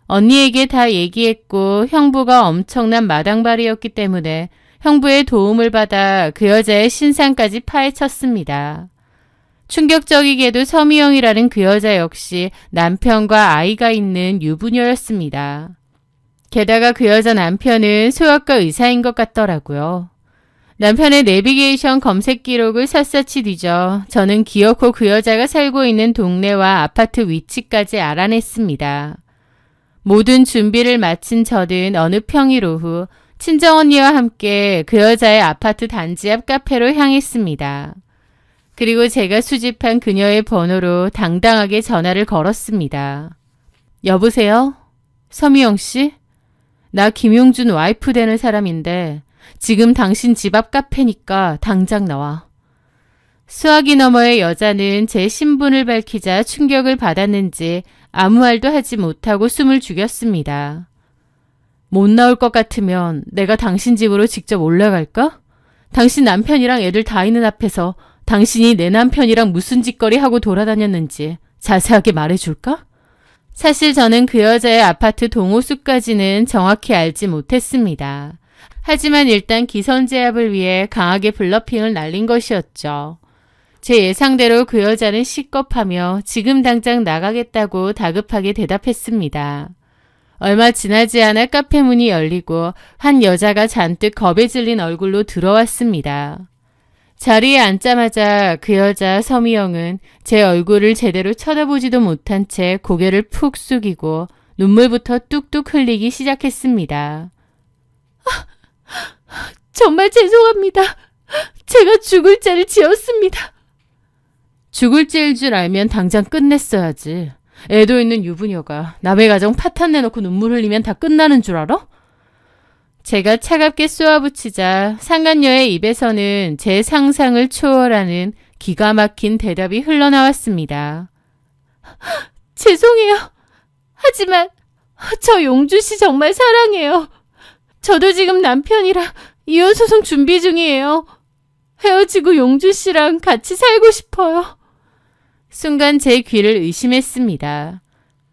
언니에게 다 얘기했고 형부가 엄청난 마당발이었기 때문에 형부의 도움을 받아 그 여자의 신상까지 파헤쳤습니다. 충격적이게도 서미영이라는 그 여자 역시 남편과 아이가 있는 유부녀였습니다. 게다가 그 여자 남편은 소아과 의사인 것 같더라고요. 남편의 내비게이션 검색 기록을 샅샅이 뒤져 저는 기어코 그 여자가 살고 있는 동네와 아파트 위치까지 알아냈습니다. 모든 준비를 마친 저는 어느 평일 오후 친정언니와 함께 그 여자의 아파트 단지 앞 카페로 향했습니다. 그리고 제가 수집한 그녀의 번호로 당당하게 전화를 걸었습니다. 여보세요? 서미영 씨? 나 김용준 와이프 되는 사람인데 지금 당신 집 앞 카페니까 당장 나와. 수화기 너머의 여자는 제 신분을 밝히자 충격을 받았는지 아무 말도 하지 못하고 숨을 죽였습니다. 못 나올 것 같으면 내가 당신 집으로 직접 올라갈까? 당신 남편이랑 애들 다 있는 앞에서 당신이 내 남편이랑 무슨 짓거리 하고 돌아다녔는지 자세하게 말해줄까? 사실 저는 그 여자의 아파트 동호수까지는 정확히 알지 못했습니다. 하지만 일단 기선제압을 위해 강하게 블러핑을 날린 것이었죠. 제 예상대로 그 여자는 식겁하며 지금 당장 나가겠다고 다급하게 대답했습니다. 얼마 지나지 않아 카페 문이 열리고 한 여자가 잔뜩 겁에 질린 얼굴로 들어왔습니다. 자리에 앉자마자 그 여자 서미영은 제 얼굴을 제대로 쳐다보지도 못한 채 고개를 푹 숙이고 눈물부터 뚝뚝 흘리기 시작했습니다. 정말 죄송합니다. 제가 죽을 죄를 지었습니다. 죽을 죄일 줄 알면 당장 끝냈어야지. 애도 있는 유부녀가 남의 가정 파탄 내놓고 눈물 흘리면 다 끝나는 줄 알아? 제가 차갑게 쏘아붙이자 상간녀의 입에서는 제 상상을 초월하는 기가 막힌 대답이 흘러나왔습니다. 죄송해요. 하지만 저 용주 씨 정말 사랑해요. 저도 지금 남편이랑 이혼소송 준비 중이에요. 헤어지고 용주 씨랑 같이 살고 싶어요. 순간 제 귀를 의심했습니다.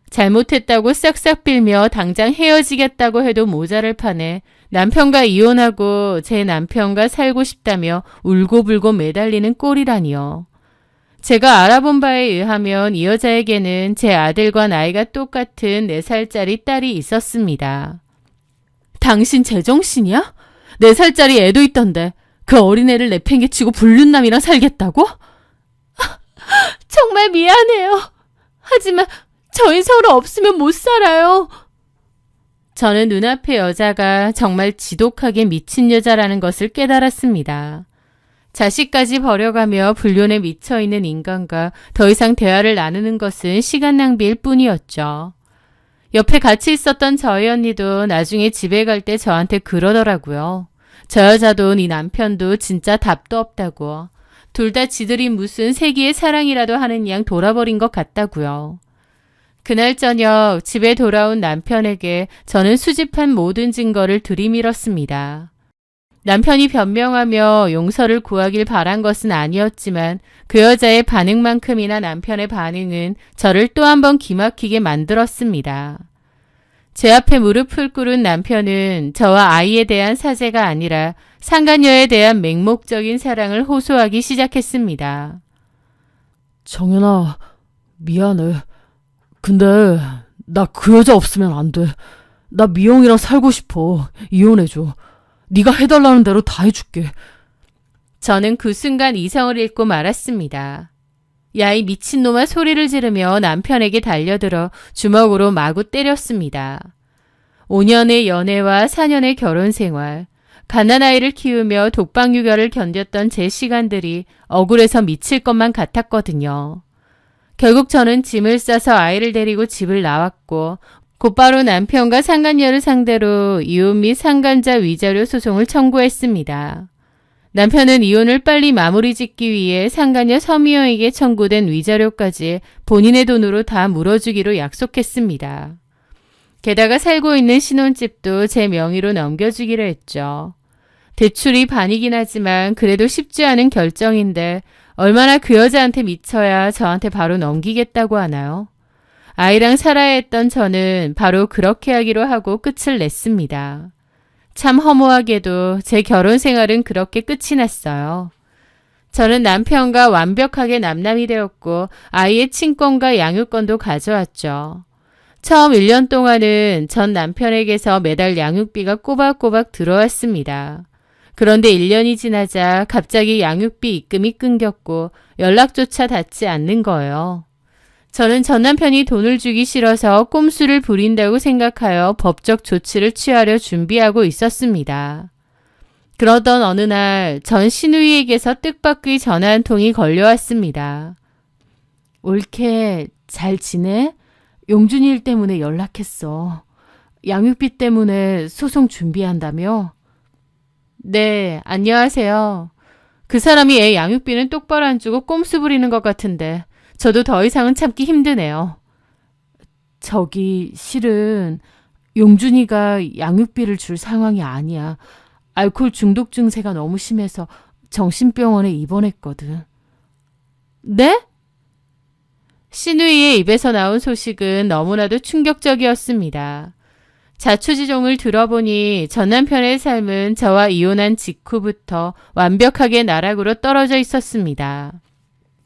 잘못했다고 싹싹 빌며 당장 헤어지겠다고 해도 모자랄 판에 남편과 이혼하고 제 남편과 살고 싶다며 울고불고 매달리는 꼴이라니요. 제가 알아본 바에 의하면 이 여자에게는 제 아들과 나이가 똑같은 4살짜리 딸이 있었습니다. 당신 제정신이야? 4살짜리 애도 있던데 그 어린애를 내팽개치고 불륜남이랑 살겠다고? 정말 미안해요. 하지만 저희 서로 없으면 못 살아요. 저는 눈앞의 여자가 정말 지독하게 미친 여자라는 것을 깨달았습니다. 자식까지 버려가며 불륜에 미쳐있는 인간과 더 이상 대화를 나누는 것은 시간 낭비일 뿐이었죠. 옆에 같이 있었던 저희 언니도 나중에 집에 갈 때 저한테 그러더라고요. 저 여자도 네 남편도 진짜 답도 없다고. 둘 다 지들이 무슨 세기의 사랑이라도 하는 양 돌아버린 것 같다고요. 그날 저녁 집에 돌아온 남편에게 저는 수집한 모든 증거를 들이밀었습니다. 남편이 변명하며 용서를 구하길 바란 것은 아니었지만 그 여자의 반응만큼이나 남편의 반응은 저를 또 한 번 기막히게 만들었습니다. 제 앞에 무릎을 꿇은 남편은 저와 아이에 대한 사죄가 아니라 상간녀에 대한 맹목적인 사랑을 호소하기 시작했습니다. 정연아, 미안해. 근데 나 그 여자 없으면 안 돼. 나 미영이랑 살고 싶어. 이혼해줘. 네가 해달라는 대로 다 해줄게. 저는 그 순간 이성을 잃고 말았습니다. 야, 이 미친놈아 소리를 지르며 남편에게 달려들어 주먹으로 마구 때렸습니다. 5년의 연애와 4년의 결혼 생활, 갓난아이를 키우며 독방 육아를 견뎠던 제 시간들이 억울해서 미칠 것만 같았거든요. 결국 저는 짐을 싸서 아이를 데리고 집을 나왔고 곧바로 남편과 상간녀를 상대로 이혼 및 상간자 위자료 소송을 청구했습니다. 남편은 이혼을 빨리 마무리 짓기 위해 상간녀 서미영에게 청구된 위자료까지 본인의 돈으로 다 물어주기로 약속했습니다. 게다가 살고 있는 신혼집도 제 명의로 넘겨주기로 했죠. 대출이 반이긴 하지만 그래도 쉽지 않은 결정인데 얼마나 그 여자한테 미쳐야 저한테 바로 넘기겠다고 하나요? 아이랑 살아야 했던 저는 바로 그렇게 하기로 하고 끝을 냈습니다. 참 허무하게도 제 결혼 생활은 그렇게 끝이 났어요. 저는 남편과 완벽하게 남남이 되었고 아이의 친권과 양육권도 가져왔죠. 처음 1년 동안은 전 남편에게서 매달 양육비가 꼬박꼬박 들어왔습니다. 그런데 1년이 지나자 갑자기 양육비 입금이 끊겼고 연락조차 닿지 않는 거예요. 저는 전 남편이 돈을 주기 싫어서 꼼수를 부린다고 생각하여 법적 조치를 취하려 준비하고 있었습니다. 그러던 어느 날 전 신우이에게서 뜻밖의 전화 한 통이 걸려왔습니다. 올케 잘 지내? 용준이 일 때문에 연락했어. 양육비 때문에 소송 준비한다며? 네, 안녕하세요. 그 사람이 애 양육비는 똑바로 안 주고 꼼수 부리는 것 같은데 저도 더 이상은 참기 힘드네요. 저기 실은 용준이가 양육비를 줄 상황이 아니야. 알코올 중독 증세가 너무 심해서 정신병원에 입원했거든. 네? 신우이의 입에서 나온 소식은 너무나도 충격적이었습니다. 자초지종을 들어보니 전 남편의 삶은 저와 이혼한 직후부터 완벽하게 나락으로 떨어져 있었습니다.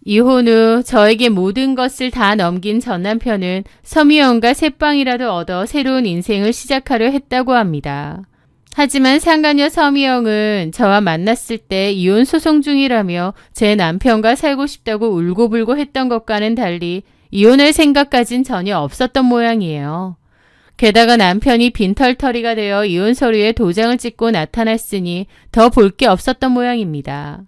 이혼 후 저에게 모든 것을 다 넘긴 전 남편은 서미영과 새빵이라도 얻어 새로운 인생을 시작하려 했다고 합니다. 하지만 상간녀 서미영은 저와 만났을 때 이혼 소송 중이라며 제 남편과 살고 싶다고 울고불고 했던 것과는 달리 이혼할 생각까진 전혀 없었던 모양이에요. 게다가 남편이 빈털터리가 되어 이혼 서류에 도장을 찍고 나타났으니 더 볼 게 없었던 모양입니다.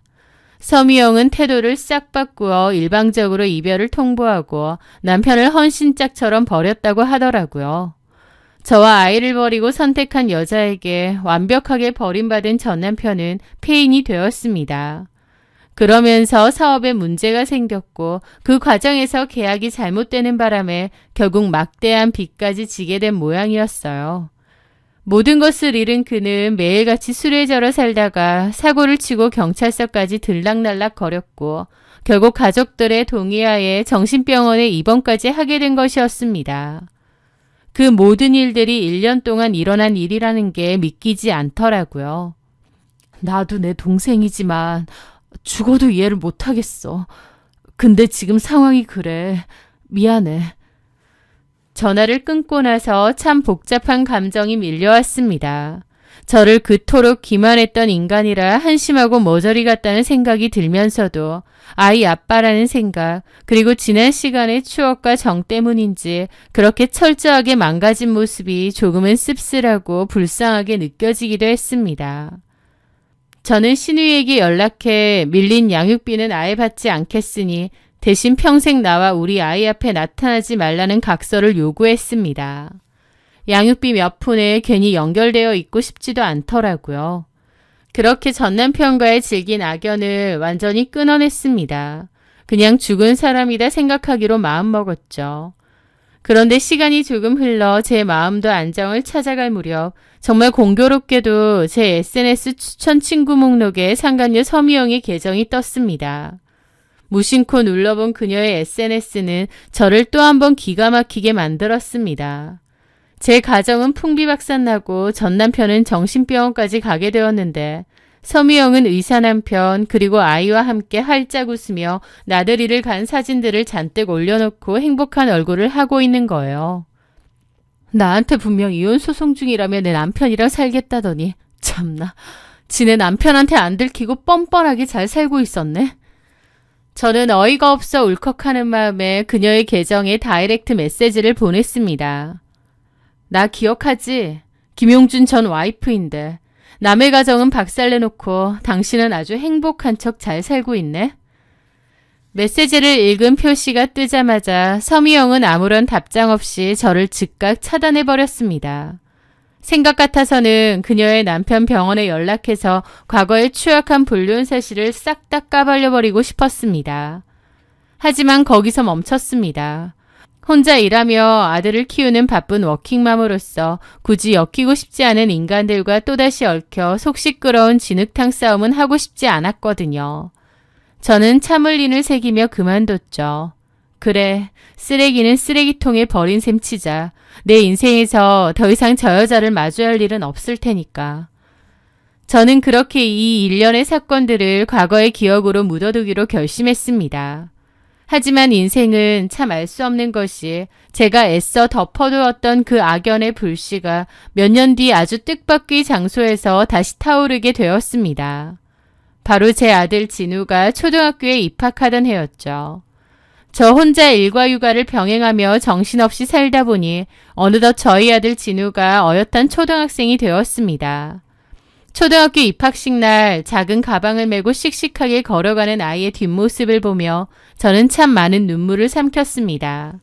서미영은 태도를 싹 바꾸어 일방적으로 이별을 통보하고 남편을 헌신짝처럼 버렸다고 하더라고요. 저와 아이를 버리고 선택한 여자에게 완벽하게 버림받은 전 남편은 폐인이 되었습니다. 그러면서 사업에 문제가 생겼고 그 과정에서 계약이 잘못되는 바람에 결국 막대한 빚까지 지게 된 모양이었어요. 모든 것을 잃은 그는 매일같이 술에 절어 살다가 사고를 치고 경찰서까지 들락날락 거렸고 결국 가족들의 동의하에 정신병원에 입원까지 하게 된 것이었습니다. 그 모든 일들이 1년 동안 일어난 일이라는 게 믿기지 않더라고요. 나도 내 동생이지만 죽어도 이해를 못하겠어. 근데 지금 상황이 그래. 미안해. 전화를 끊고 나서 참 복잡한 감정이 밀려왔습니다. 저를 그토록 기만했던 인간이라 한심하고 모조리 같다는 생각이 들면서도 아이 아빠라는 생각, 그리고 지난 시간의 추억과 정 때문인지 그렇게 철저하게 망가진 모습이 조금은 씁쓸하고 불쌍하게 느껴지기도 했습니다. 저는 신우이에게 연락해 밀린 양육비는 아예 받지 않겠으니 대신 평생 나와 우리 아이 앞에 나타나지 말라는 각서를 요구했습니다. 양육비 몇 푼에 괜히 연결되어 있고 싶지도 않더라고요. 그렇게 전 남편과의 질긴 악연을 완전히 끊어냈습니다. 그냥 죽은 사람이다 생각하기로 마음먹었죠. 그런데 시간이 조금 흘러 제 마음도 안정을 찾아갈 무렵 정말 공교롭게도 제 SNS 추천 친구 목록에 상간녀 서미영의 계정이 떴습니다. 무심코 눌러본 그녀의 SNS는 저를 또 한 번 기가 막히게 만들었습니다. 제 가정은 풍비박산나고 전 남편은 정신병원까지 가게 되었는데 서미영은 의사 남편 그리고 아이와 함께 활짝 웃으며 나들이를 간 사진들을 잔뜩 올려놓고 행복한 얼굴을 하고 있는 거예요. 나한테 분명 이혼 소송 중이라며 내 남편이랑 살겠다더니 참나. 지네 남편한테 안 들키고 뻔뻔하게 잘 살고 있었네. 저는 어이가 없어 울컥하는 마음에 그녀의 계정에 다이렉트 메시지를 보냈습니다. 나 기억하지? 김용준 전 와이프인데 남의 가정은 박살내놓고 당신은 아주 행복한 척 잘 살고 있네? 메시지를 읽은 표시가 뜨자마자 서미영은 아무런 답장 없이 저를 즉각 차단해버렸습니다. 생각 같아서는 그녀의 남편 병원에 연락해서 과거의 추악한 불륜 사실을 싹 다 까발려버리고 싶었습니다. 하지만 거기서 멈췄습니다. 혼자 일하며 아들을 키우는 바쁜 워킹맘으로서 굳이 엮이고 싶지 않은 인간들과 또다시 얽혀 속 시끄러운 진흙탕 싸움은 하고 싶지 않았거든요. 저는 참을린을 새기며 그만뒀죠. 그래, 쓰레기는 쓰레기통에 버린 셈 치자. 내 인생에서 더 이상 저 여자를 마주할 일은 없을 테니까. 저는 그렇게 이 일련의 사건들을 과거의 기억으로 묻어두기로 결심했습니다. 하지만 인생은 참 알 수 없는 것이 제가 애써 덮어두었던 그 악연의 불씨가 몇 년 뒤 아주 뜻밖의 장소에서 다시 타오르게 되었습니다. 바로 제 아들 진우가 초등학교에 입학하던 해였죠. 저 혼자 일과 육아를 병행하며 정신없이 살다 보니 어느덧 저희 아들 진우가 어엿한 초등학생이 되었습니다. 초등학교 입학식 날 작은 가방을 메고 씩씩하게 걸어가는 아이의 뒷모습을 보며 저는 참 많은 눈물을 삼켰습니다.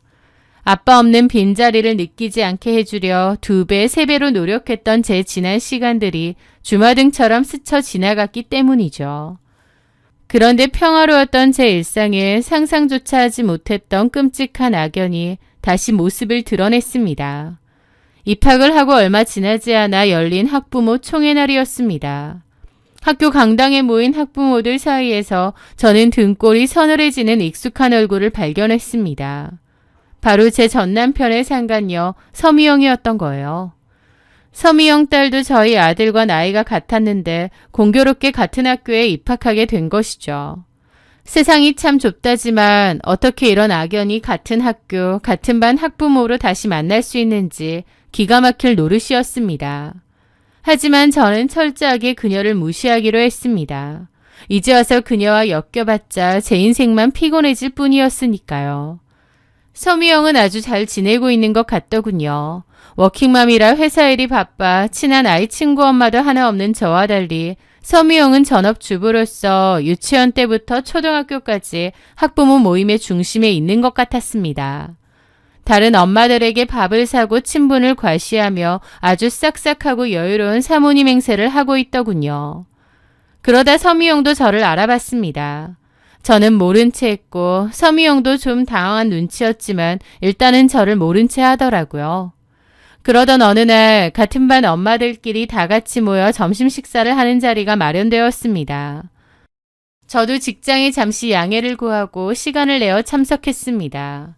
아빠 없는 빈자리를 느끼지 않게 해주려 2배, 3배로 노력했던 제 지난 시간들이 주마등처럼 스쳐 지나갔기 때문이죠. 그런데 평화로웠던 제 일상에 상상조차 하지 못했던 끔찍한 악연이 다시 모습을 드러냈습니다. 입학을 하고 얼마 지나지 않아 열린 학부모 총회 날이었습니다. 학교 강당에 모인 학부모들 사이에서 저는 등골이 서늘해지는 익숙한 얼굴을 발견했습니다. 바로 제 전남편의 상간녀 서미영이었던 거예요. 서미영 딸도 저희 아들과 나이가 같았는데 공교롭게 같은 학교에 입학하게 된 것이죠. 세상이 참 좁다지만 어떻게 이런 악연이 같은 학교, 같은 반 학부모로 다시 만날 수 있는지 기가 막힐 노릇이었습니다. 하지만 저는 철저하게 그녀를 무시하기로 했습니다. 이제 와서 그녀와 엮여봤자 제 인생만 피곤해질 뿐이었으니까요. 서미영은 아주 잘 지내고 있는 것 같더군요. 워킹맘이라 회사 일이 바빠 친한 아이 친구 엄마도 하나 없는 저와 달리 서미영은 전업주부로서 유치원 때부터 초등학교까지 학부모 모임의 중심에 있는 것 같았습니다. 다른 엄마들에게 밥을 사고 친분을 과시하며 아주 싹싹하고 여유로운 사모님 행세를 하고 있더군요. 그러다 서미영도 저를 알아봤습니다. 저는 모른 채 했고 서미영도 좀 당황한 눈치였지만 일단은 저를 모른 채 하더라고요. 그러던 어느 날 같은 반 엄마들끼리 다 같이 모여 점심 식사를 하는 자리가 마련되었습니다. 저도 직장에 잠시 양해를 구하고 시간을 내어 참석했습니다.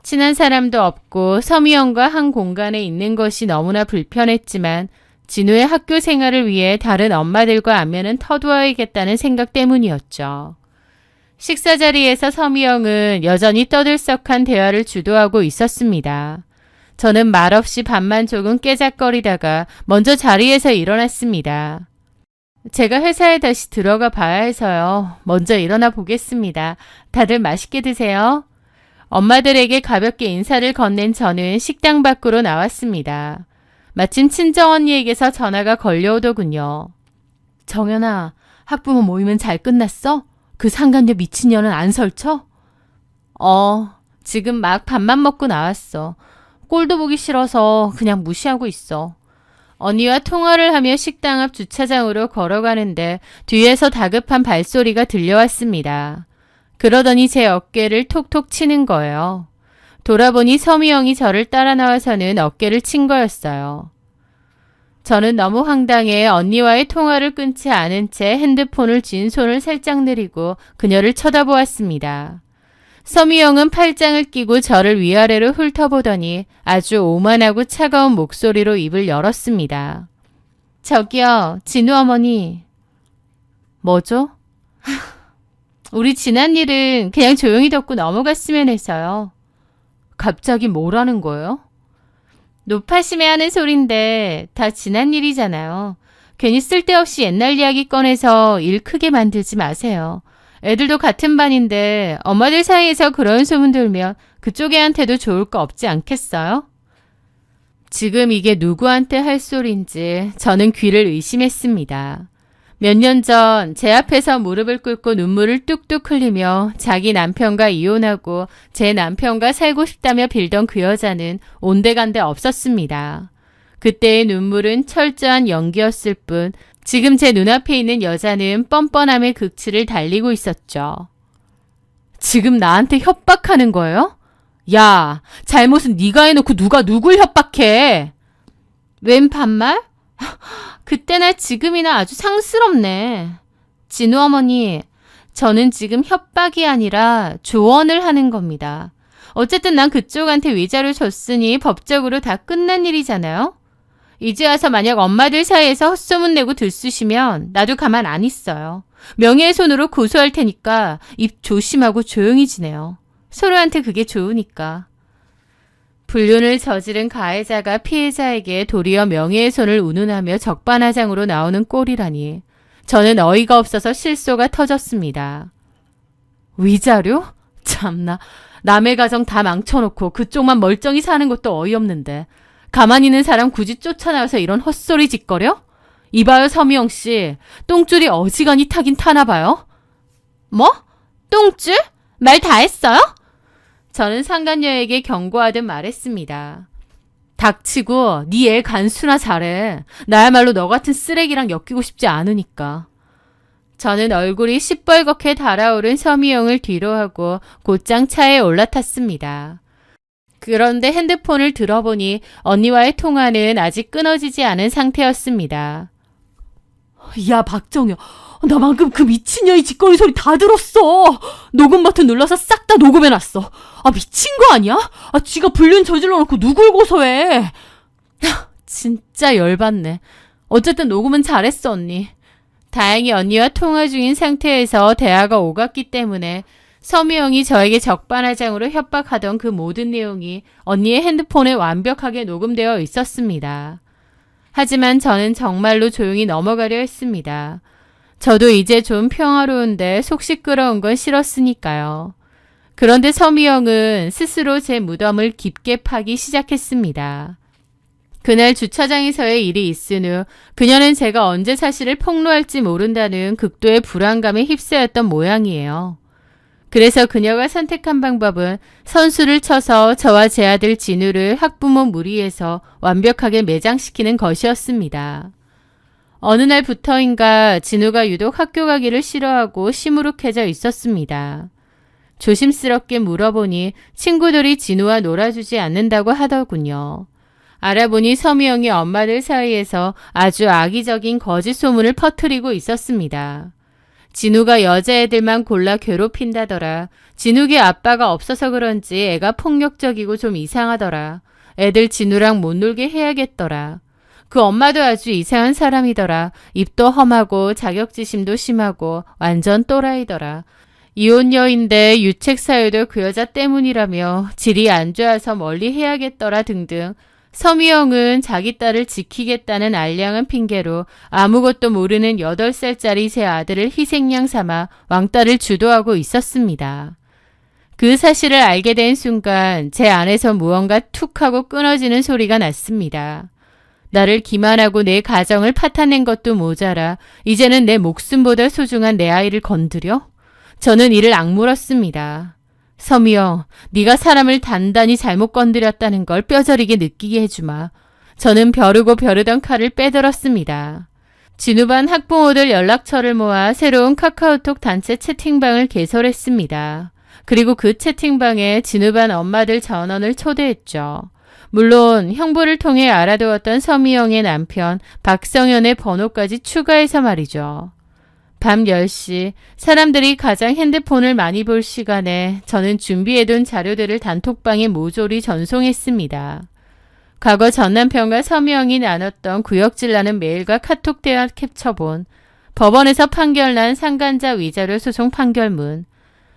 친한 사람도 없고 서미영과 한 공간에 있는 것이 너무나 불편했지만 진우의 학교 생활을 위해 다른 엄마들과 안면은 터두어야겠다는 생각 때문이었죠. 식사 자리에서 서미영은 여전히 떠들썩한 대화를 주도하고 있었습니다. 저는 말없이 밥만 조금 깨작거리다가 먼저 자리에서 일어났습니다. 제가 회사에 다시 들어가 봐야 해서요. 먼저 일어나 보겠습니다. 다들 맛있게 드세요. 엄마들에게 가볍게 인사를 건넨 저는 식당 밖으로 나왔습니다. 마침 친정언니에게서 전화가 걸려오더군요. 정연아, 학부모 모임은 잘 끝났어? 그 상간녀 미친년은 안 설쳐? 지금 막 밥만 먹고 나왔어. 꼴도 보기 싫어서 그냥 무시하고 있어. 언니와 통화를 하며 식당 앞 주차장으로 걸어가는데 뒤에서 다급한 발소리가 들려왔습니다. 그러더니 제 어깨를 톡톡 치는 거예요. 돌아보니 서미영이 저를 따라 나와서는 어깨를 친 거였어요. 저는 너무 황당해 언니와의 통화를 끊지 않은 채 핸드폰을 쥔 손을 살짝 내리고 그녀를 쳐다보았습니다. 서미영은 팔짱을 끼고 저를 위아래로 훑어보더니 아주 오만하고 차가운 목소리로 입을 열었습니다. 저기요, 진우 어머니. 뭐죠? 우리 지난 일은 그냥 조용히 덮고 넘어갔으면 해서요. 갑자기 뭐라는 거예요? 노파심에 하는 소린데 다 지난 일이잖아요. 괜히 쓸데없이 옛날 이야기 꺼내서 일 크게 만들지 마세요. 애들도 같은 반인데 엄마들 사이에서 그런 소문 들면 그쪽 애한테도 좋을 거 없지 않겠어요? 지금 이게 누구한테 할 소린지 저는 귀를 의심했습니다. 몇 년 전 제 앞에서 무릎을 꿇고 눈물을 뚝뚝 흘리며 자기 남편과 이혼하고 제 남편과 살고 싶다며 빌던 그 여자는 온데간데 없었습니다. 그때의 눈물은 철저한 연기였을 뿐 지금 제 눈앞에 있는 여자는 뻔뻔함의 극치를 달리고 있었죠. 지금 나한테 협박하는 거예요? 야, 잘못은 네가 해놓고 누가 누굴 협박해? 웬 반말? 그때나 지금이나 아주 상스럽네. 진우 어머니, 저는 지금 협박이 아니라 조언을 하는 겁니다. 어쨌든 난 그쪽한테 위자료 줬으니 법적으로 다 끝난 일이잖아요. 이제 와서 만약 엄마들 사이에서 헛소문 내고 들쑤시면 나도 가만 안 있어요. 명예훼손으로 고소할 테니까 입 조심하고 조용히 지내요. 서로한테 그게 좋으니까. 불륜을 저지른 가해자가 피해자에게 도리어 명예훼손을 운운하며 적반하장으로 나오는 꼴이라니. 저는 어이가 없어서 실소가 터졌습니다. 위자료? 참나. 남의 가정 다 망쳐놓고 그쪽만 멀쩡히 사는 것도 어이없는데 가만히 있는 사람 굳이 쫓아나와서 이런 헛소리 짓거려? 이봐요 서미영 씨. 똥줄이 어지간히 타긴 타나 봐요. 뭐? 똥줄? 말 다 했어요? 저는 상간녀에게 경고하듯 말했습니다. 닥치고 네 애 간수나 잘해. 나야말로 너 같은 쓰레기랑 엮이고 싶지 않으니까. 저는 얼굴이 시뻘겋게 달아오른 서미영을 뒤로하고 곧장 차에 올라탔습니다. 그런데 핸드폰을 들어보니 언니와의 통화는 아직 끊어지지 않은 상태였습니다. 야, 박정현. 나 방금 그 미친년이 짓거리 소리 다 들었어. 녹음 버튼 눌러서 싹 다 녹음해놨어. 아, 미친 거 아니야? 아, 쥐가 불륜 저질러 놓고 누굴 고소해? 진짜 열받네. 어쨌든 녹음은 잘했어, 언니. 다행히 언니와 통화 중인 상태에서 대화가 오갔기 때문에 서미영이 저에게 적반하장으로 협박하던 그 모든 내용이 언니의 핸드폰에 완벽하게 녹음되어 있었습니다. 하지만 저는 정말로 조용히 넘어가려 했습니다. 저도 이제 좀 평화로운데 속 시끄러운 건 싫었으니까요. 그런데 서미영은 스스로 제 무덤을 깊게 파기 시작했습니다. 그날 주차장에서의 일이 있은 후 그녀는 제가 언제 사실을 폭로할지 모른다는 극도의 불안감에 휩싸였던 모양이에요. 그래서 그녀가 선택한 방법은 선수를 쳐서 저와 제 아들 진우를 학부모 무리해서 완벽하게 매장시키는 것이었습니다. 어느 날부터인가 진우가 유독 학교 가기를 싫어하고 시무룩해져 있었습니다. 조심스럽게 물어보니 친구들이 진우와 놀아주지 않는다고 하더군요. 알아보니 서미영이 엄마들 사이에서 아주 악의적인 거짓 소문을 퍼뜨리고 있었습니다. 진우가 여자애들만 골라 괴롭힌다더라. 진욱의 아빠가 없어서 그런지 애가 폭력적이고 좀 이상하더라. 애들 진우랑 못 놀게 해야겠더라. 그 엄마도 아주 이상한 사람이더라. 입도 험하고 자격지심도 심하고 완전 또라이더라. 이혼녀인데 유책 사유도 그 여자 때문이라며 질이 안 좋아서 멀리 해야겠더라 등등. 서미영은 자기 딸을 지키겠다는 알량한 핑계로 아무것도 모르는 8살짜리 제 아들을 희생양 삼아 왕따를 주도하고 있었습니다. 그 사실을 알게 된 순간 제 안에서 무언가 툭 하고 끊어지는 소리가 났습니다. 나를 기만하고 내 가정을 파탄낸 것도 모자라 이제는 내 목숨보다 소중한 내 아이를 건드려? 저는 이를 악물었습니다. 서미영, 네가 사람을 단단히 잘못 건드렸다는 걸 뼈저리게 느끼게 해주마. 저는 벼르고 벼르던 칼을 빼들었습니다. 진우반 학부모들 연락처를 모아 새로운 카카오톡 단체 채팅방을 개설했습니다. 그리고 그 채팅방에 진우반 엄마들 전원을 초대했죠. 물론 형부를 통해 알아두었던 서미영의 남편 박성현의 번호까지 추가해서 말이죠. 밤 10시 사람들이 가장 핸드폰을 많이 볼 시간에 저는 준비해둔 자료들을 단톡방에 모조리 전송했습니다. 과거 전 남편과 서미영이 나눴던 구역질나는 메일과 카톡 대화 캡처본, 법원에서 판결난 상간자 위자료 소송 판결문,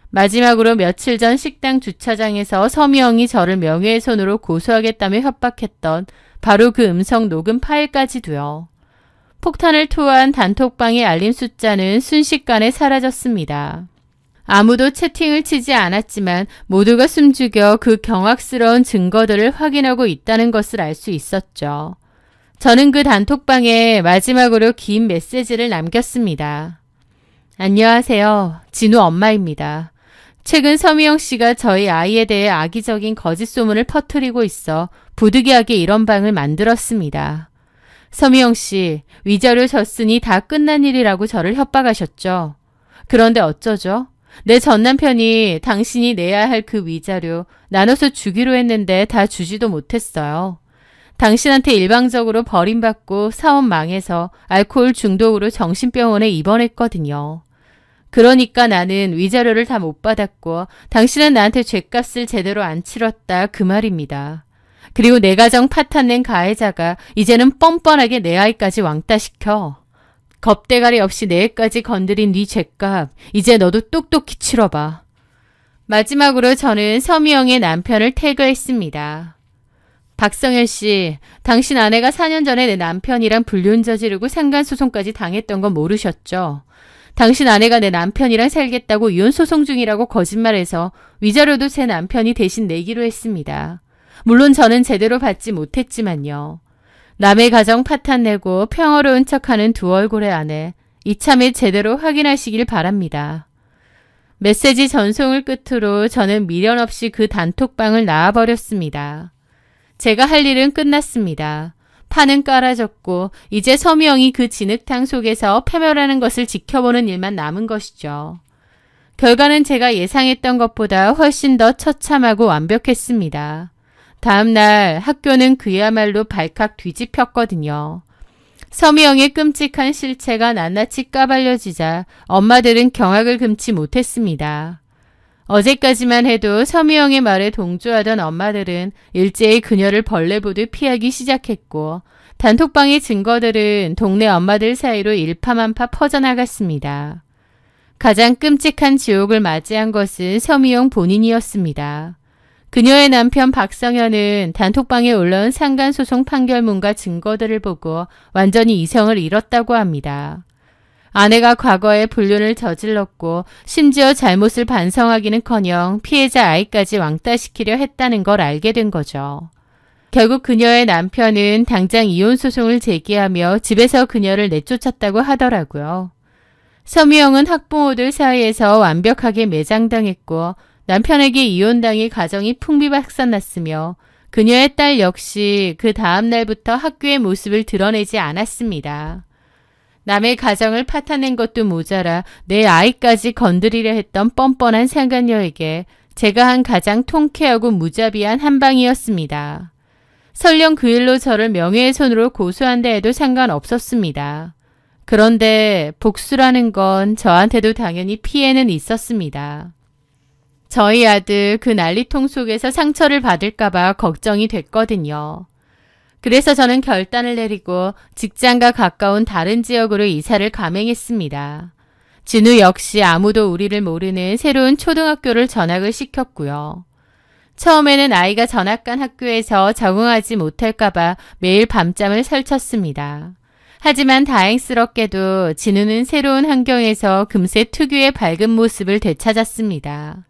마지막으로 며칠 전 식당 주차장에서 서미영이 저를 명예훼손으로 고소하겠다며 협박했던 바로 그 음성 녹음 파일까지도요. 폭탄을 투하한 단톡방의 알림 숫자는 순식간에 사라졌습니다. 아무도 채팅을 치지 않았지만 모두가 숨죽여 그 경악스러운 증거들을 확인하고 있다는 것을 알 수 있었죠. 저는 그 단톡방에 마지막으로 긴 메시지를 남겼습니다. 안녕하세요. 진우 엄마입니다. 최근 서미영 씨가 저희 아이에 대해 악의적인 거짓 소문을 퍼뜨리고 있어 부득이하게 이런 방을 만들었습니다. 서미영 씨, 위자료 졌으니 다 끝난 일이라고 저를 협박하셨죠. 그런데 어쩌죠? 내 전남편이 당신이 내야 할 그 위자료 나눠서 주기로 했는데 다 주지도 못했어요. 당신한테 일방적으로 버림받고 사업 망해서 알코올 중독으로 정신병원에 입원했거든요. 그러니까 나는 위자료를 다 못 받았고 당신은 나한테 죗값을 제대로 안 치렀다 그 말입니다. 그리고 내 가정 파탄낸 가해자가 이제는 뻔뻔하게 내 아이까지 왕따시켜. 겁대가리 없이 내 애까지 건드린 네 죗값 이제 너도 똑똑히 치러봐. 마지막으로 저는 서미영의 남편을 태그했습니다. 박성현 씨, 당신 아내가 4년 전에 내 남편이랑 불륜 저지르고 상간소송까지 당했던 건 모르셨죠? 당신 아내가 내 남편이랑 살겠다고 이혼소송 중이라고 거짓말해서 위자료도 제 남편이 대신 내기로 했습니다. 물론 저는 제대로 받지 못했지만요. 남의 가정 파탄내고 평화로운 척하는 두 얼굴의 아내, 이참에 제대로 확인하시길 바랍니다. 메시지 전송을 끝으로 저는 미련 없이 그 단톡방을 나와버렸습니다. 제가 할 일은 끝났습니다. 판은 깔아졌고 이제 서미영이 그 진흙탕 속에서 패멸하는 것을 지켜보는 일만 남은 것이죠. 결과는 제가 예상했던 것보다 훨씬 더 처참하고 완벽했습니다. 다음 날 학교는 그야말로 발칵 뒤집혔거든요. 서미영의 끔찍한 실체가 낱낱이 까발려지자 엄마들은 경악을 금치 못했습니다. 어제까지만 해도 서미영의 말에 동조하던 엄마들은 일제히 그녀를 벌레 보듯 피하기 시작했고 단톡방의 증거들은 동네 엄마들 사이로 일파만파 퍼져나갔습니다. 가장 끔찍한 지옥을 맞이한 것은 서미영 본인이었습니다. 그녀의 남편 박성현은 단톡방에 올라온 상간소송 판결문과 증거들을 보고 완전히 이성을 잃었다고 합니다. 아내가 과거에 불륜을 저질렀고 심지어 잘못을 반성하기는커녕 피해자 아이까지 왕따시키려 했다는 걸 알게 된 거죠. 결국 그녀의 남편은 당장 이혼소송을 제기하며 집에서 그녀를 내쫓았다고 하더라고요. 서미영은 학부모들 사이에서 완벽하게 매장당했고 남편에게 이혼당해 가정이 풍비박산났으며 그녀의 딸 역시 그 다음 날부터 학교의 모습을 드러내지 않았습니다. 남의 가정을 파탄낸 것도 모자라 내 아이까지 건드리려 했던 뻔뻔한 상간녀에게 제가 한 가장 통쾌하고 무자비한 한방이었습니다. 설령 그 일로 저를 명예훼손으로 고소한다 해도 상관없었습니다. 그런데 복수라는 건 저한테도 당연히 피해는 있었습니다. 저희 아들 그 난리통 속에서 상처를 받을까봐 걱정이 됐거든요. 그래서 저는 결단을 내리고 직장과 가까운 다른 지역으로 이사를 감행했습니다. 진우 역시 아무도 우리를 모르는 새로운 초등학교를 전학을 시켰고요. 처음에는 아이가 전학 간 학교에서 적응하지 못할까봐 매일 밤잠을 설쳤습니다. 하지만 다행스럽게도 진우는 새로운 환경에서 금세 특유의 밝은 모습을 되찾았습니다.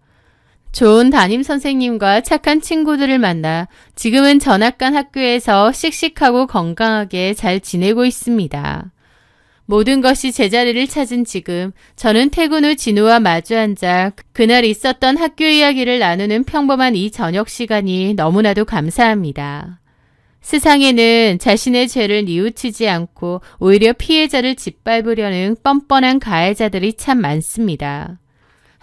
좋은 담임 선생님과 착한 친구들을 만나 지금은 전학 간 학교에서 씩씩하고 건강하게 잘 지내고 있습니다. 모든 것이 제자리를 찾은 지금 저는 퇴근 후 진우와 마주 앉아 그날 있었던 학교 이야기를 나누는 평범한 이 저녁 시간이 너무나도 감사합니다. 세상에는 자신의 죄를 뉘우치지 않고 오히려 피해자를 짓밟으려는 뻔뻔한 가해자들이 참 많습니다.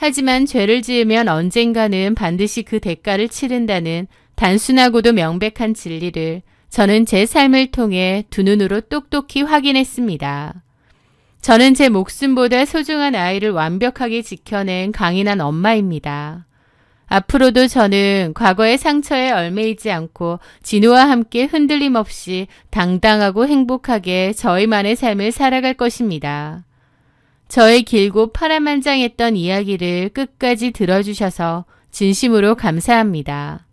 하지만 죄를 지으면 언젠가는 반드시 그 대가를 치른다는 단순하고도 명백한 진리를 저는 제 삶을 통해 두 눈으로 똑똑히 확인했습니다. 저는 제 목숨보다 소중한 아이를 완벽하게 지켜낸 강인한 엄마입니다. 앞으로도 저는 과거의 상처에 얽매이지 않고 진우와 함께 흔들림 없이 당당하고 행복하게 저희만의 삶을 살아갈 것입니다. 저의 길고 파란만장했던 이야기를 끝까지 들어주셔서 진심으로 감사합니다.